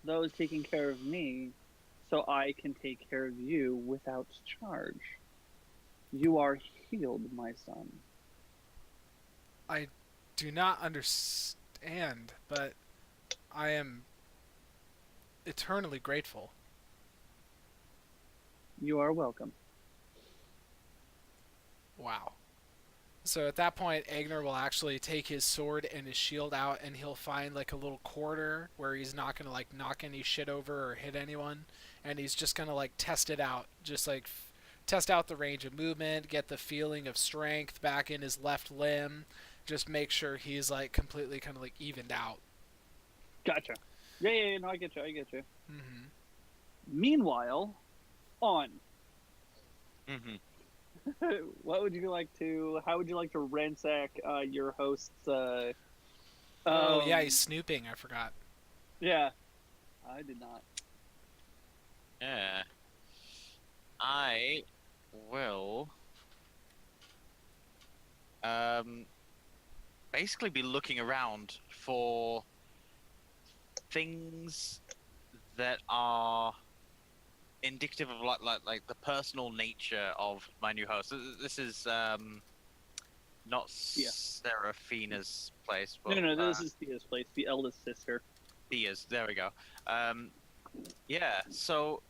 those taking care of me, so I can take care of you without charge. You are healed, my son. I do not understand, but I am eternally grateful. You are welcome. Wow. So at that point, Eigner will actually take his sword and his shield out, and he'll find like a little corner where he's not gonna like knock any shit over or hit anyone, and he's just gonna like test it out, just like test out the range of movement, get the feeling of strength back in his left limb, just make sure he's like completely kind of like evened out. Gotcha. Yeah, no, I get you. Mm-hmm. Meanwhile, Onn. Mm-hmm. How would you like to ransack your host's? Oh yeah, he's snooping. I forgot. Yeah, I did not. Yeah. I will basically be looking around for things that are indicative of like the personal nature of my new host. This is not Seraphina's place, but No, this is Thea's place, the eldest sister. Thea's. There we go. Yeah. So,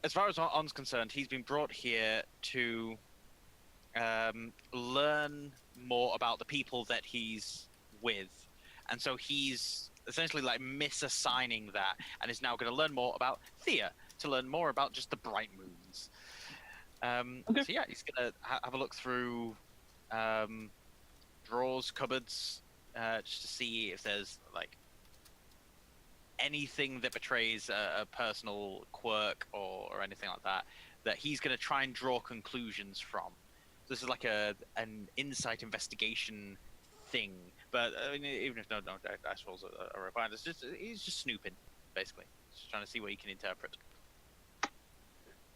as far as Onn's concerned, he's been brought here to learn more about the people that he's with, and so he's essentially like misassigning that, and is now going to learn more about Thea, to learn more about just the Brightmoons. Okay. So yeah, he's going to have a look through drawers, cupboards, just to see if there's like anything that betrays a personal quirk or anything like that he's going to try and draw conclusions from. This is like an insight investigation thing. But I mean, even if no dice rolls are required, he's just snooping, basically, just trying to see what he can interpret.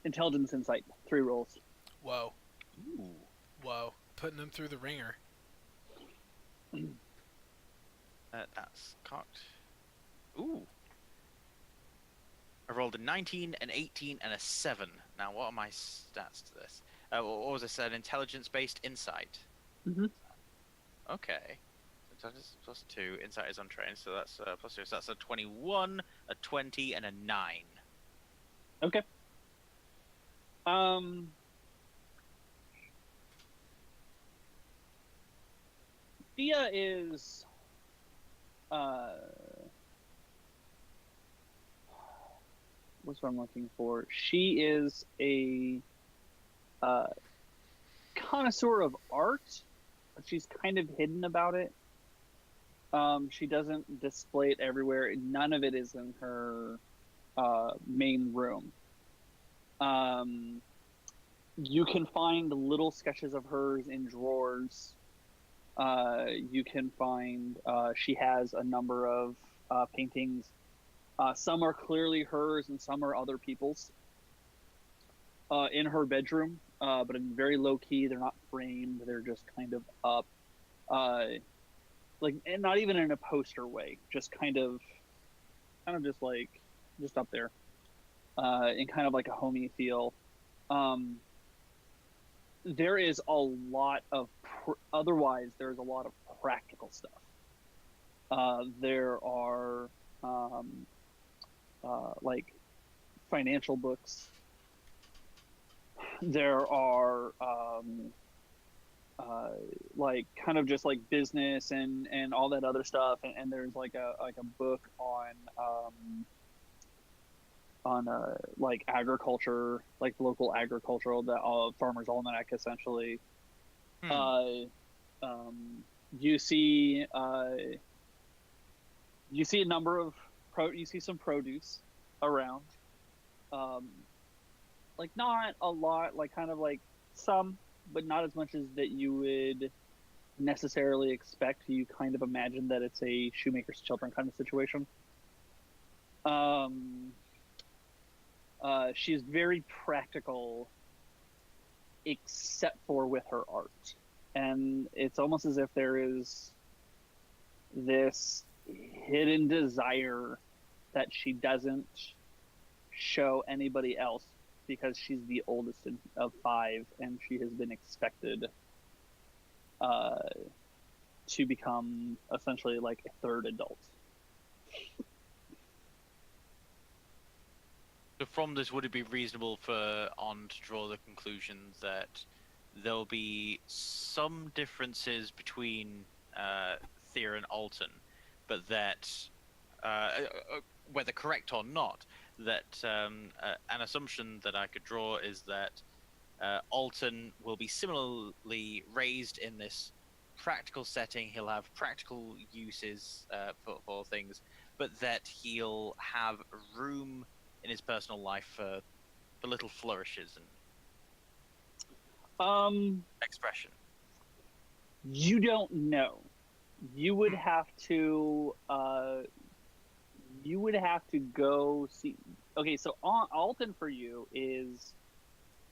Intelligence, insight, 3 rolls. Whoa. Ooh. Whoa. Putting him through the ringer. That's cocked. Ooh. I rolled a 19, an 18, and a 7. Now, what are my stats to this? What was I said? Intelligence-based insight. Mm-hmm. Okay. Intelligence plus 2. Insight is untrained, so that's plus 2. So that's a 21, a 20, and a 9. Okay. Thea is what's what I'm looking for? She is a connoisseur of art, but she's kind of hidden about it. She doesn't display it everywhere. None of it is in her main room. You can find little sketches of hers in drawers. You can find she has a number of paintings. Some are clearly hers and some are other people's. In her bedroom, but in very low key. They're not framed. They're just kind of up, like, and not even in a poster way. Just kind of just like just up there, in kind of like a homey feel. There is a lot of otherwise there's a lot of practical stuff. There are like financial books. There are like kind of just like business and all that other stuff, and there's like a book on like agriculture, like local agricultural, the farmer's almanac essentially. You see a number of you see some produce around, like not a lot, like kind of like some, but not as much as that you would necessarily expect. You kind of imagine that it's a shoemaker's children kind of situation. She's very practical, except for with her art. And it's almost as if there is this hidden desire that she doesn't show anybody else because she's the oldest of 5 and she has been expected to become essentially like a third adult. So from this, would it be reasonable for Onn to draw the conclusion that there'll be some differences between Thea and Alton, but that, whether correct or not, that an assumption that I could draw is that Alton will be similarly raised in this practical setting. He'll have practical uses for things, but that he'll have room in his personal life for little flourishes and expression. You don't know. You would have to go see. Okay, so Alton for you is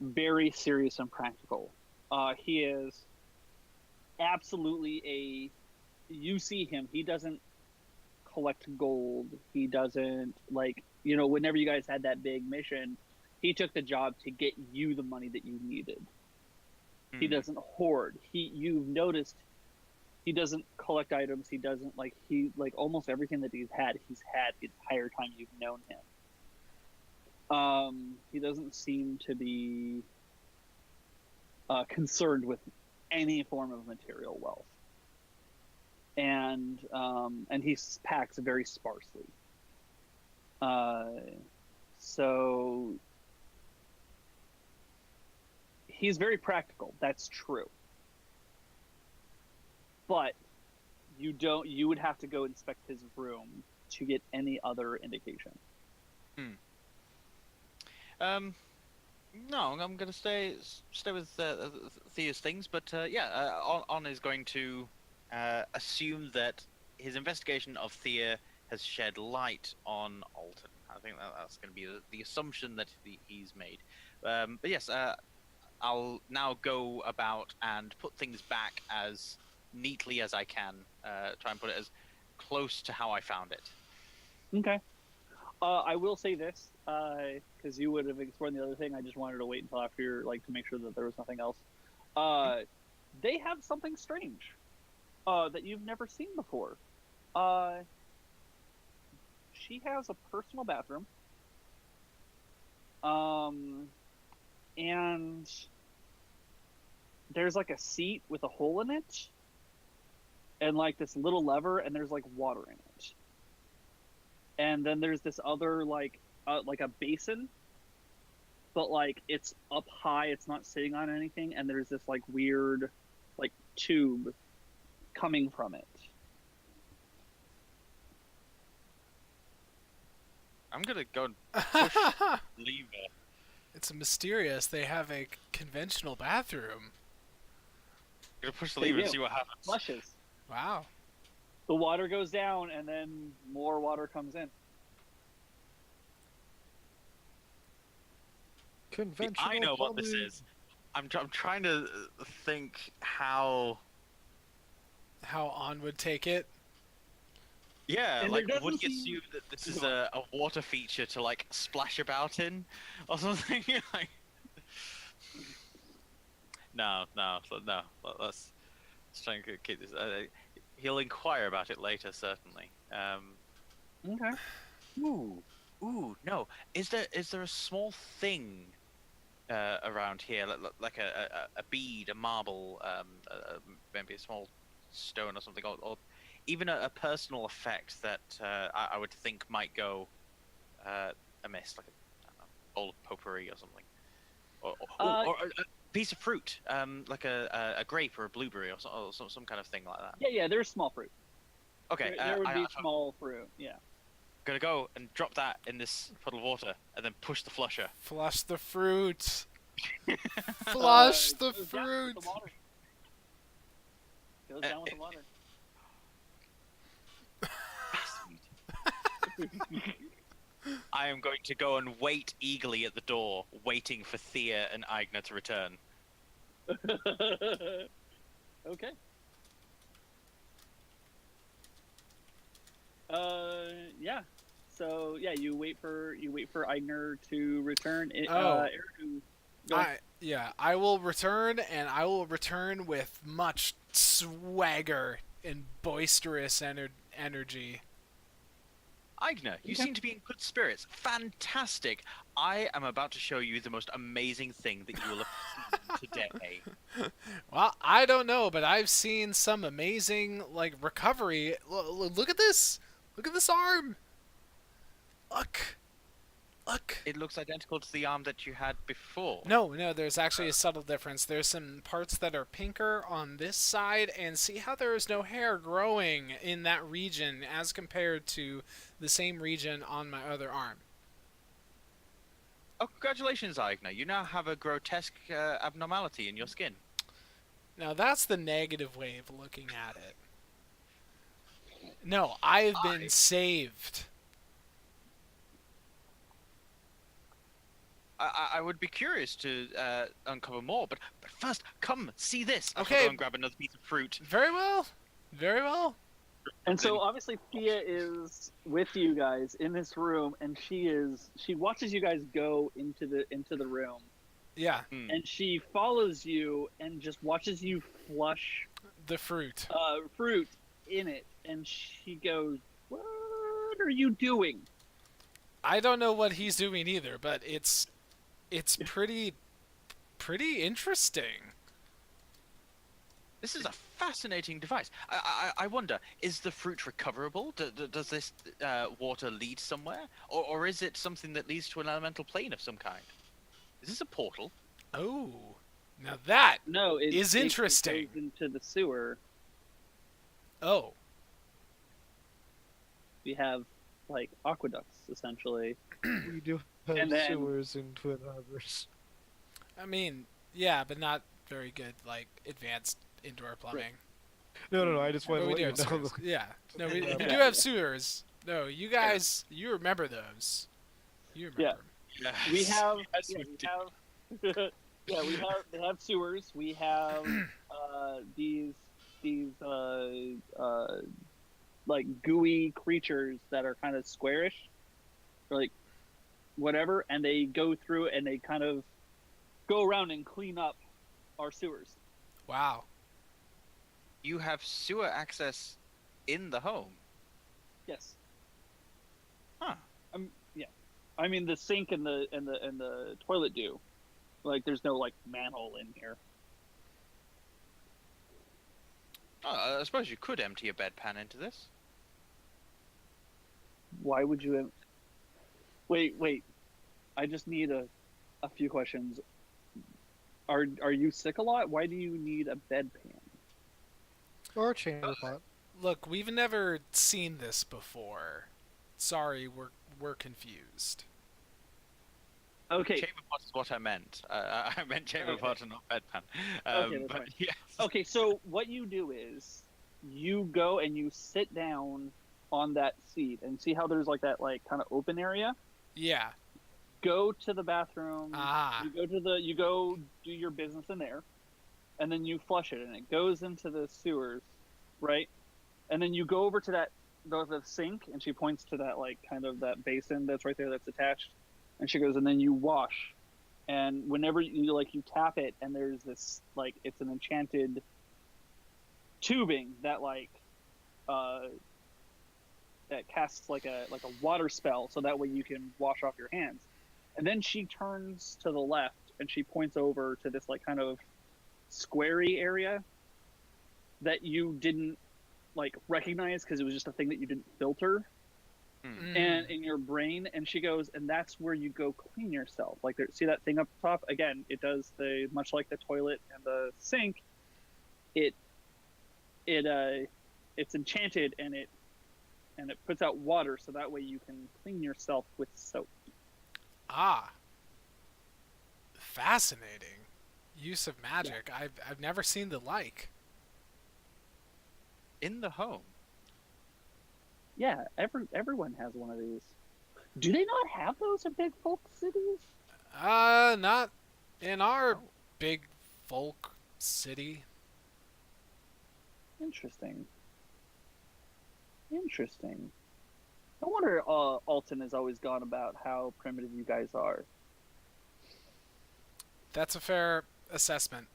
very serious and practical. He is absolutely you see him, he doesn't collect gold. He doesn't, like, you know, whenever you guys had that big mission, he took the job to get you the money that you needed. He doesn't hoard. You've noticed he doesn't collect items. He doesn't, like, almost everything that he's had the entire time you've known him. He doesn't seem to be concerned with any form of material wealth. And he packs very sparsely. So he's very practical. That's true. But you would have to go inspect his room to get any other indication. No, I'm going to stay with Thea's things, but Onn is going to assume that his investigation of Thea has shed light on Alton. I think that's going to be the assumption that he's made. But yes, I'll now go about and put things back as neatly as I can. Try and put it as close to how I found it. Okay. I will say this, because you would have explored the other thing. I just wanted to wait until after, to make sure that there was nothing else. They have something strange that you've never seen before. She has a personal bathroom. And there's a seat with a hole in it, and this little lever, and there's water in it. And then there's this other a basin, but it's up high, it's not sitting on anything, and there's this weird tube coming from it. I'm gonna go and push lever. It's mysterious. They have a conventional bathroom. I'm gonna push the lever and see what happens. Flushes. Wow. The water goes down, and then more water comes in. Conventional. I know what this is. I'm trying to think how Onn would take it. Yeah, And would there he doesn't assume that this is a water feature to splash about in or something? No. Let's try and keep this. He'll inquire about it later, certainly. Okay. Ooh, no. Is there a small thing around here, like a bead, a marble, maybe a small stone or something, or even a personal effect that I would think might go amiss, like a bowl of potpourri or something, or a piece of fruit, like a grape or a blueberry or some kind of thing like that. Yeah, there's small fruit. Okay, There would be small fruit, yeah. Gonna go and drop that in this puddle of water, and then push the flusher. Flush the fruit. Flush the Goes down fruit. with the water. Goes down with the water. I am going to go and wait eagerly at the door, waiting for Thea and Eigner to return. Okay. Yeah. So yeah, you wait for Eigner to return. Eridu, go ahead. I will return, and I will return with much swagger and boisterous energy. Eigner, you seem to be in good spirits. Fantastic! I am about to show you the most amazing thing that you will have seen today. Well, I don't know, but I've seen some amazing recovery. Look at this! Look at this arm! Look! It looks identical to the arm that you had before. No, there's actually a subtle difference. There's some parts that are pinker on this side, and see how there is no hair growing in that region as compared to the same region on my other arm. Oh, congratulations, Eigner. You now have a grotesque abnormality in your skin. Now that's the negative way of looking at it. No, I've been saved. I would be curious to uncover more, but first, come, see this. I'll Okay. go and grab another piece of fruit. Very well. Very well. And so obviously Thea is with you guys in this room, and she watches you guys go into the room, Yeah, and she follows you and just watches you flush the fruit. fruit in it, and she goes, "What are you doing?" I don't know what he's doing either, but it's pretty interesting. This is a fascinating device. I wonder, is the fruit recoverable? Does this water lead somewhere? Or is it something that leads to an elemental plane of some kind? Is this a portal? Oh, now that No, it is it interesting. goes into the sewer. Oh, We have aqueducts essentially. We do have And then- sewers in Twin Harbors. I mean, yeah, but not very good, advanced indoor plumbing. No. I just But wanted to we let do you have know. sewers. Yeah. No, we Yeah. do have sewers. No, you guys, you remember those. You remember. Yeah. 'em. We Yes. have, Yes, yeah, we we do. have, yeah, they have sewers. We have these like gooey creatures that are kind of squarish, or like whatever, and they go through and they kind of go around and clean up our sewers. Wow. You have sewer access in the home. Yes. Huh. Yeah. I mean, the sink and the toilet do. Like, there's no like manhole in here. Oh, I suppose you could empty a bedpan into this. Why would you? Wait. I just need a few questions. Are you sick a lot? Why do you need a bedpan? Or a chamber pot. Look, we've never seen this before. Sorry, we're confused. Okay. Chamber pot is what I meant. I meant chamber Okay. pot and not bedpan. Okay, that's but fine. yes. Okay, so what you do is you go and you sit down on that seat and see how there's like that like kind of open area. Yeah. Go to the bathroom. Ah. You go do your business in there, and then you flush it, and it goes into the sewers, right? And then you go over to the sink, and she points to that like kind of that basin that's right there that's attached, and she goes, and then you wash, and whenever you tap it, and there's this like it's an enchanted tubing that that casts like a water spell, so that way you can wash off your hands. And then she turns to the left and she points over to this like kind of squarey area that you didn't like recognize because it was just a thing that you didn't filter and in your brain. And she goes, and that's where you go clean yourself. Like, see that thing up top? Again, it does much like the toilet and the sink. It's enchanted and it puts out water, so that way you can clean yourself with soap. Ah. Fascinating. Use of magic. Yeah. I've never seen the like. In the home. Yeah, everyone has one of these. Do they not have those in big folk cities? Not in our big folk city. Interesting. I wonder Alton has always gone about how primitive you guys are. That's a fair assessment.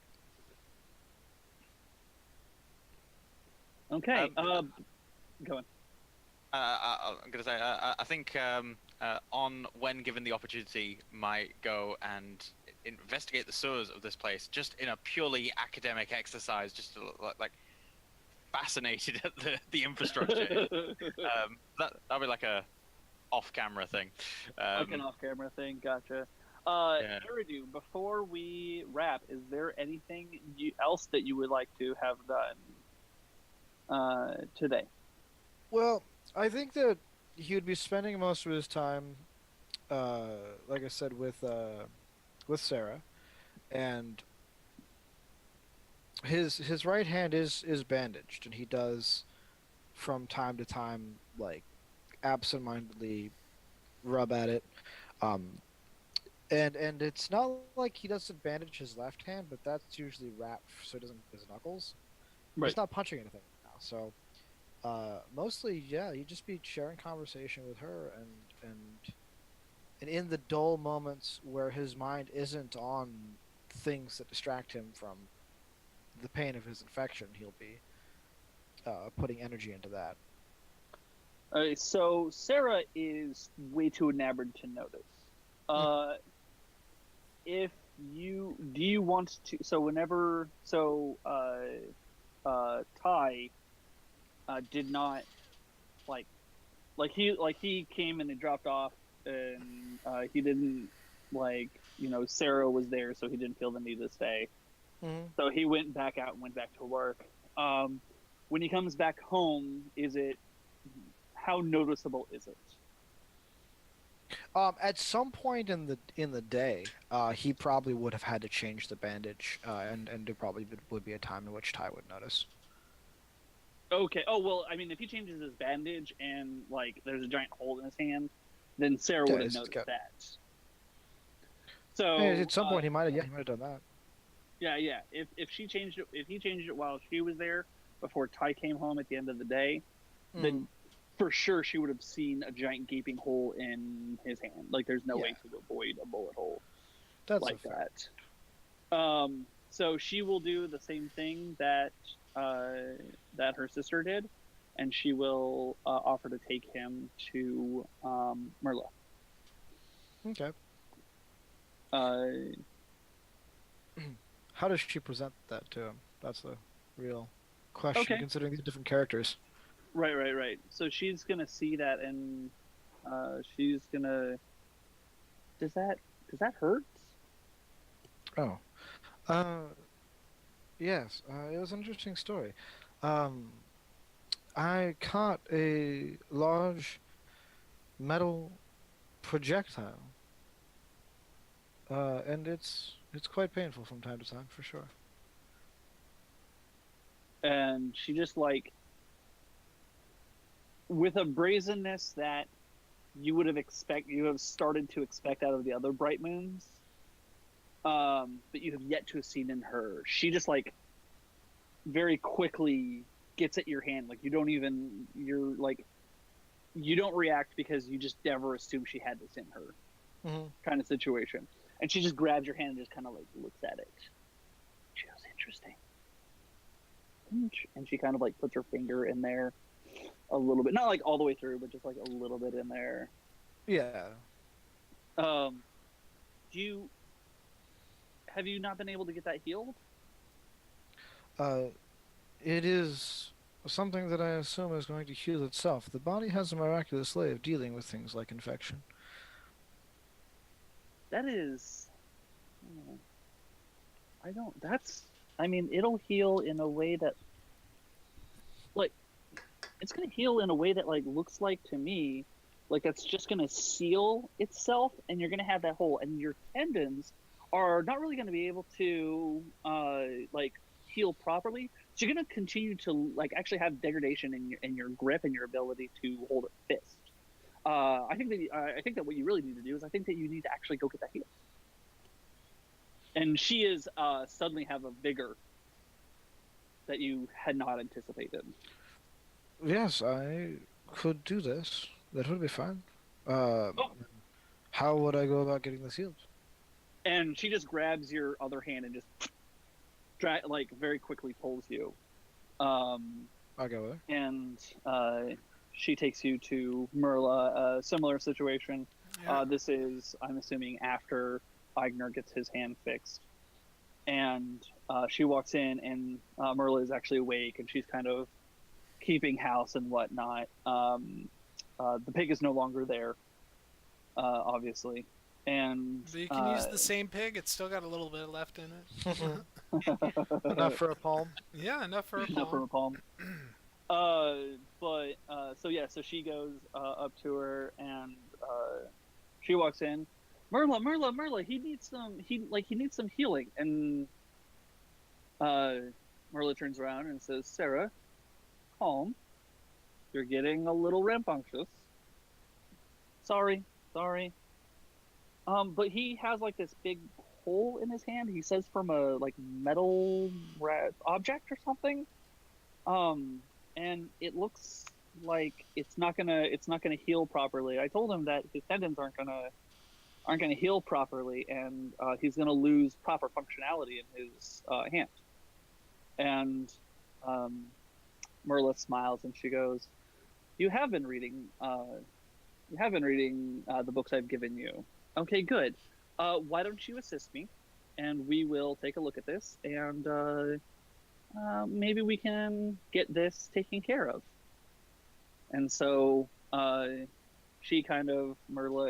Okay, go on. I'm going to say, I think Onn, when given the opportunity, might go and investigate the sewers of this place, just in a purely academic exercise, just to like fascinated at the infrastructure. That'll be like a off-camera thing. Like an off-camera thing, gotcha. Yeah. Eridu, before we wrap, is there anything else that you would like to have done today? Well, I think that he would be spending most of his time, like I said, with Sarah, and his right hand is bandaged, and he does from time to time like absentmindedly rub at it, and it's not like he doesn't bandage his left hand, but that's usually wrapped so it doesn't hit his knuckles. Right. He's not punching anything now, so mostly he'd just be sharing conversation with her, and in the dull moments where his mind isn't on things that distract him from the pain of his infection, he'll be putting energy into that. So Sarah is way too enamored to notice. If you want to, Ty did not he came and he dropped off, and he didn't Sarah was there, so he didn't feel the need to stay. Mm-hmm. So he went back out and went back to work. When he comes back home, how noticeable is it? At some point in the day, he probably would have had to change the bandage, and there probably would be a time in which Ty would notice. Okay. Oh well, I mean, if he changes his bandage and like there's a giant hole in his hand, then Sarah would have noticed that. So Hey, at some point he might have done that. Yeah. If he changed it while she was there before Ty came home at the end of the day, then for sure she would have seen a giant gaping hole in his hand. Like there's no way to avoid a bullet hole like that. So she will do the same thing that that her sister did, and she will offer to take him to Merla. Okay. How does she present that to him? That's the real question, considering these different characters. Right. So she's gonna see that, and she's gonna. Does that hurt? Oh. Yes. It was an interesting story. I caught a large metal projectile, and it's quite painful from time to time, for sure. And she just like, with a brazenness that you would have started to expect out of the other Brightmoons, but you have yet to have seen in her. She just like very quickly gets at your hand. Like you don't react because you just never assume she had this in her, kind of situation. And she just grabs your hand and just kind of like looks at it. She goes, interesting. And she kind of like puts her finger in there a little bit, not like all the way through, but just like a little bit in there. Yeah. Have you not been able to get that healed? It is something that I assume is going to heal itself. The body has a miraculous way of dealing with things like infection. That is... it'll heal in a way that... Like, it's going to heal in a way that, like, looks like to me, like it's just going to seal itself, and you're going to have that hole, and your tendons are not really going to be able to, heal properly. So you're going to continue to, like, actually have degradation in your grip and your ability to hold a fist. I think that what you really need to do is I think that you need to actually go get that healed. And she is suddenly have a vigor that you had not anticipated. Yes, I could do this. That would be fine. How would I go about getting this healed? And she just grabs your other hand and just very quickly pulls you. I'll go there. And she takes you to Merla, a similar situation. Yeah. This is, I'm assuming, after Eigner gets his hand fixed. And she walks in, and Merla is actually awake, and she's kind of keeping house and whatnot. The pig is no longer there, obviously. And So you can use the same pig. It's still got a little bit left in it. Enough for a palm. Yeah, enough for a palm. Enough for a palm. So she goes up to her, and she walks in. Merla, he needs some healing. And Merla turns around and says, Sarah, calm. You're getting a little rambunctious. Sorry. But he has like this big hole in his hand. He says from a like metal object or something. And it looks like it's not gonna heal properly. I told him that his tendons aren't gonna heal properly, and he's gonna lose proper functionality in his hand. And Merla smiles and she goes, "You have been reading. The books I've given you. Okay, good. Why don't you assist me, and we will take a look at this, and maybe we can get this taken care of." And so Merla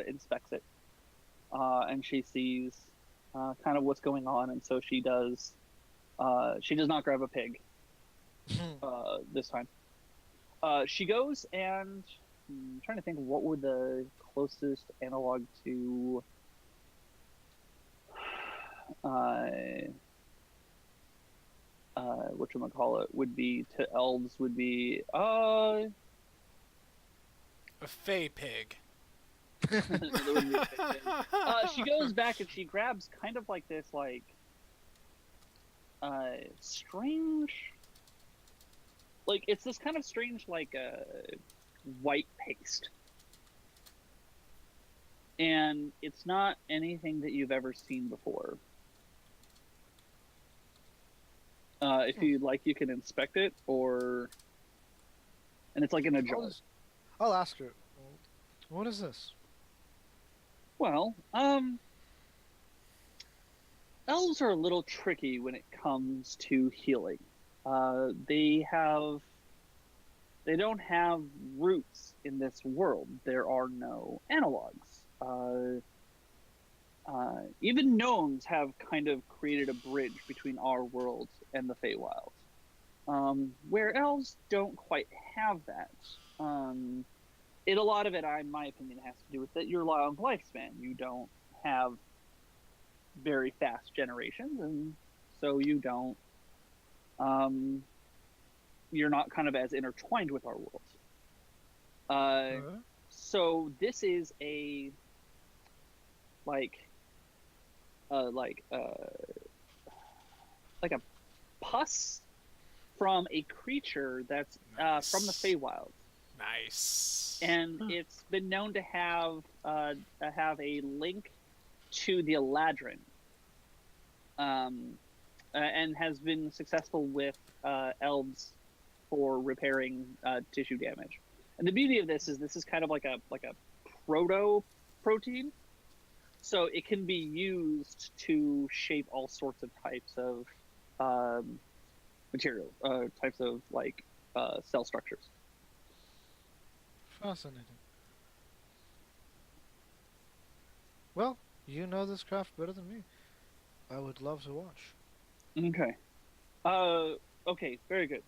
inspects it, and she sees kind of what's going on, and so she does not grab a pig this time. She goes, and I'm trying to think what would the closest analog to whatchamacallit, would be to elves would be A fey pig. there wouldn't be a fey pig. She goes back and she grabs kind of like this like strange, like it's this kind of strange like white paste, and it's not anything that you've ever seen before. If you'd like, you can inspect it, and it's like in a jar. I'll ask her. What is this? Well, elves are a little tricky when it comes to healing. They don't have roots in this world. There are no analogs. Even gnomes have kind of created a bridge between our world and the Feywild, where elves don't quite have that. A lot of it, in my opinion, has to do with that your long lifespan. You don't have very fast generations, and so you don't. You're not kind of as intertwined with our world. So this is a like a pus from a creature that's from the Feywild. Nice. And it's been known to have a link to the Eladrin, and has been successful with elves for repairing tissue damage. And the beauty of this is kind of like a proto protein, so it can be used to shape all sorts of types of material, types of like cell structures. Fascinating. Well, you know this craft better than me. I would love to watch. Okay. Okay, very good.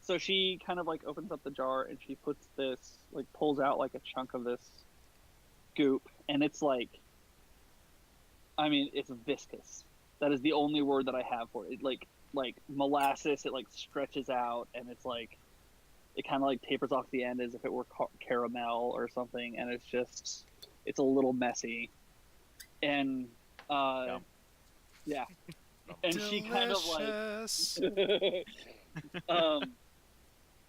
So she kind of like opens up the jar and she puts this, like pulls out like a chunk of this goop, and it's like, I mean, it's viscous. That is the only word that I have for it. Like molasses, it like stretches out, and it's like, it kind of like tapers off the end as if it were caramel or something, and it's a little messy. And yeah. And Delicious. she kind of like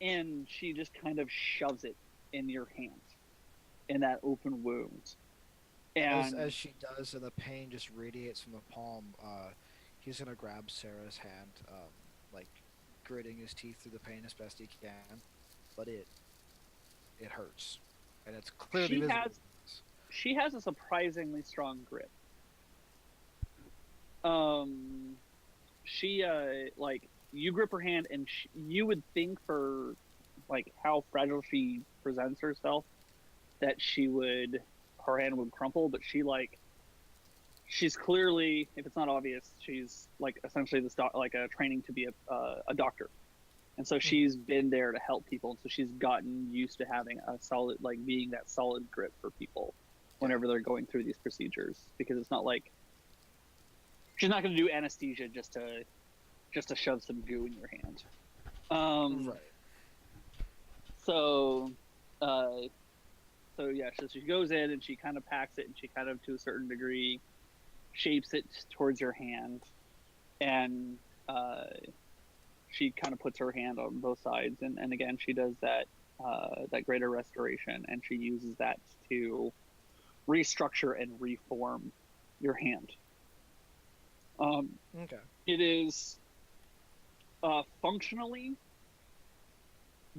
and she just kind of shoves it in your hand in that open wound. And as she does, and the pain just radiates from the palm, he's gonna grab Sarah's hand, like gritting his teeth through the pain as best he can, but it hurts, and it's clearly visible. She has a surprisingly strong grip. She like, you grip her hand, and you would think, for like how fragile she presents herself, that her hand would crumple, but she's clearly, if it's not obvious, she's like essentially like a training to be a doctor, and so she's been there to help people, and so she's gotten used to having a solid, like being that solid grip for people whenever they're going through these procedures, because it's not like she's not going to do anesthesia just to shove some goo in your hand. Right. So yeah, so she goes in and she kind of packs it, and she kind of, to a certain degree, shapes it towards your hand, and she kind of puts her hand on both sides, and again she does that greater restoration, and she uses that to restructure and reform your hand. Okay. It is functionally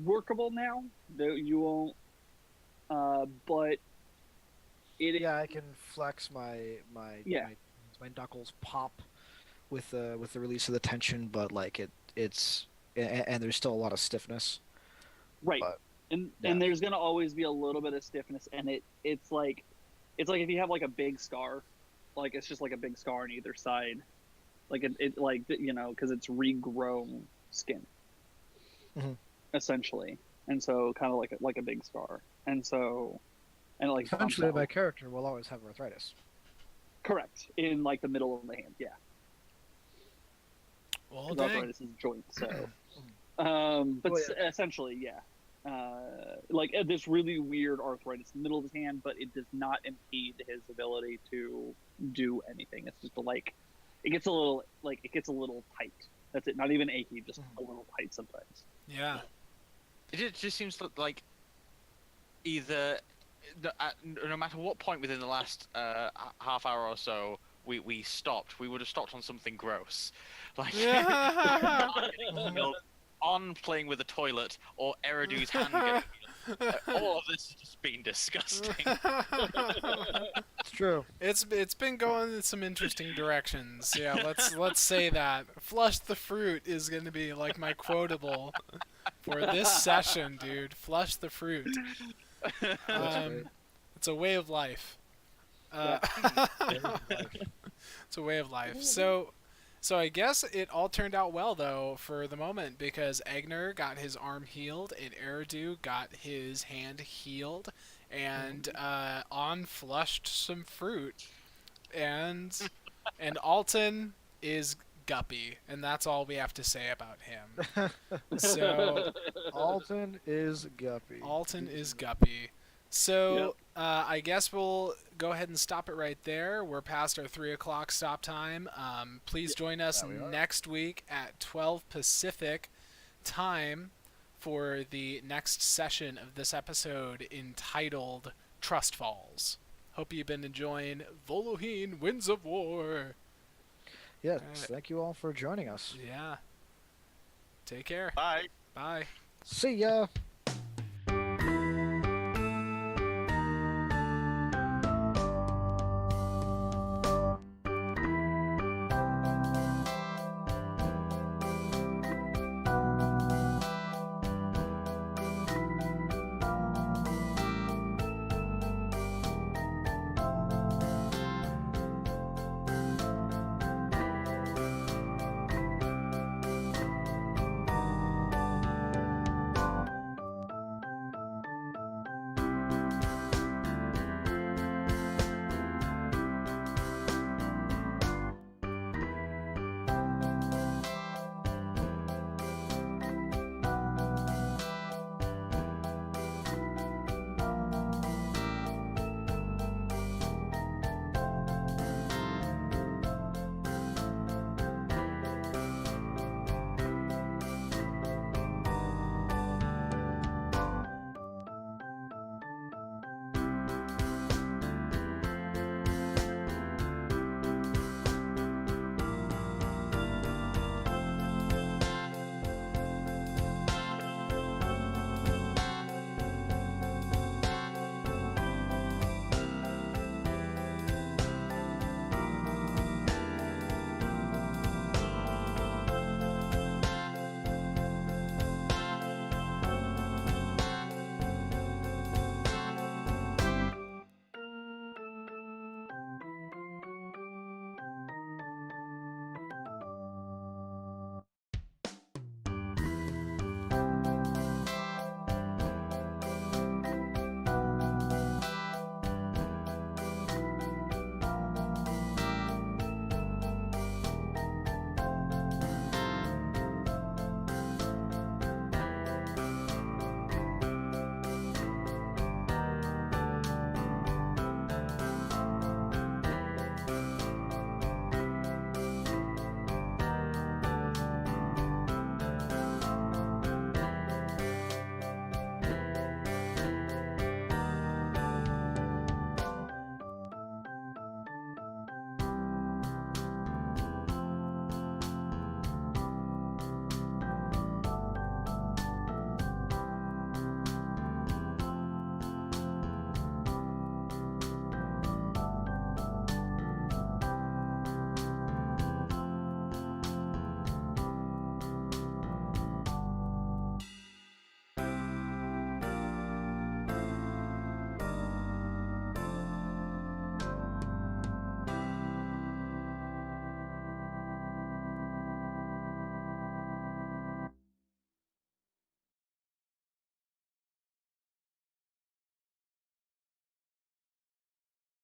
workable now. You won't, but it. Yeah, I can flex my knuckles pop with the release of the tension, but like it's and there's still a lot of stiffness. Right, but, and yeah. and there's gonna always be a little bit of stiffness, and it's like if you have like a big scar, like it's just like a big scar on either side, like it like, you know, because it's regrown skin, essentially, and so kind of like a big scar, and so, and like essentially my character will always have arthritis. Correct, in like the middle of the hand, yeah. Well, His dang. arthritis is joint, so. Essentially, yeah. This really weird arthritis in the middle of his hand, but it does not impede his ability to do anything. It's just it gets a little tight. That's it. Not even achy, just a little tight sometimes. Yeah. It just seems like either no matter what point within the last half hour or so we stopped, we would have stopped on something gross, like on playing with a toilet or Eridu's hand getting healed. All of this has just been disgusting. It's true. It's been going in some interesting directions. Yeah, let's say that. Flush the fruit is going to be like my quotable for this session, dude. Flush the fruit. It's a way of life. It's a way of life. So I guess it all turned out well, though, for the moment, because Eigner got his arm healed, and Eridu got his hand healed, and Onn flushed some fruit, and Alton is guppy, and that's all we have to say about him. So Alton is guppy. Alton is guppy. So I guess we'll go ahead and stop it right there. We're past our 3 o'clock stop time. Please join us next week at 12 Pacific time for the next session of this episode entitled Trust Falls. Hope you've been enjoying Volohin Winds of War. Yes, thank you all for joining us. Yeah. Take care. Bye. Bye. See ya.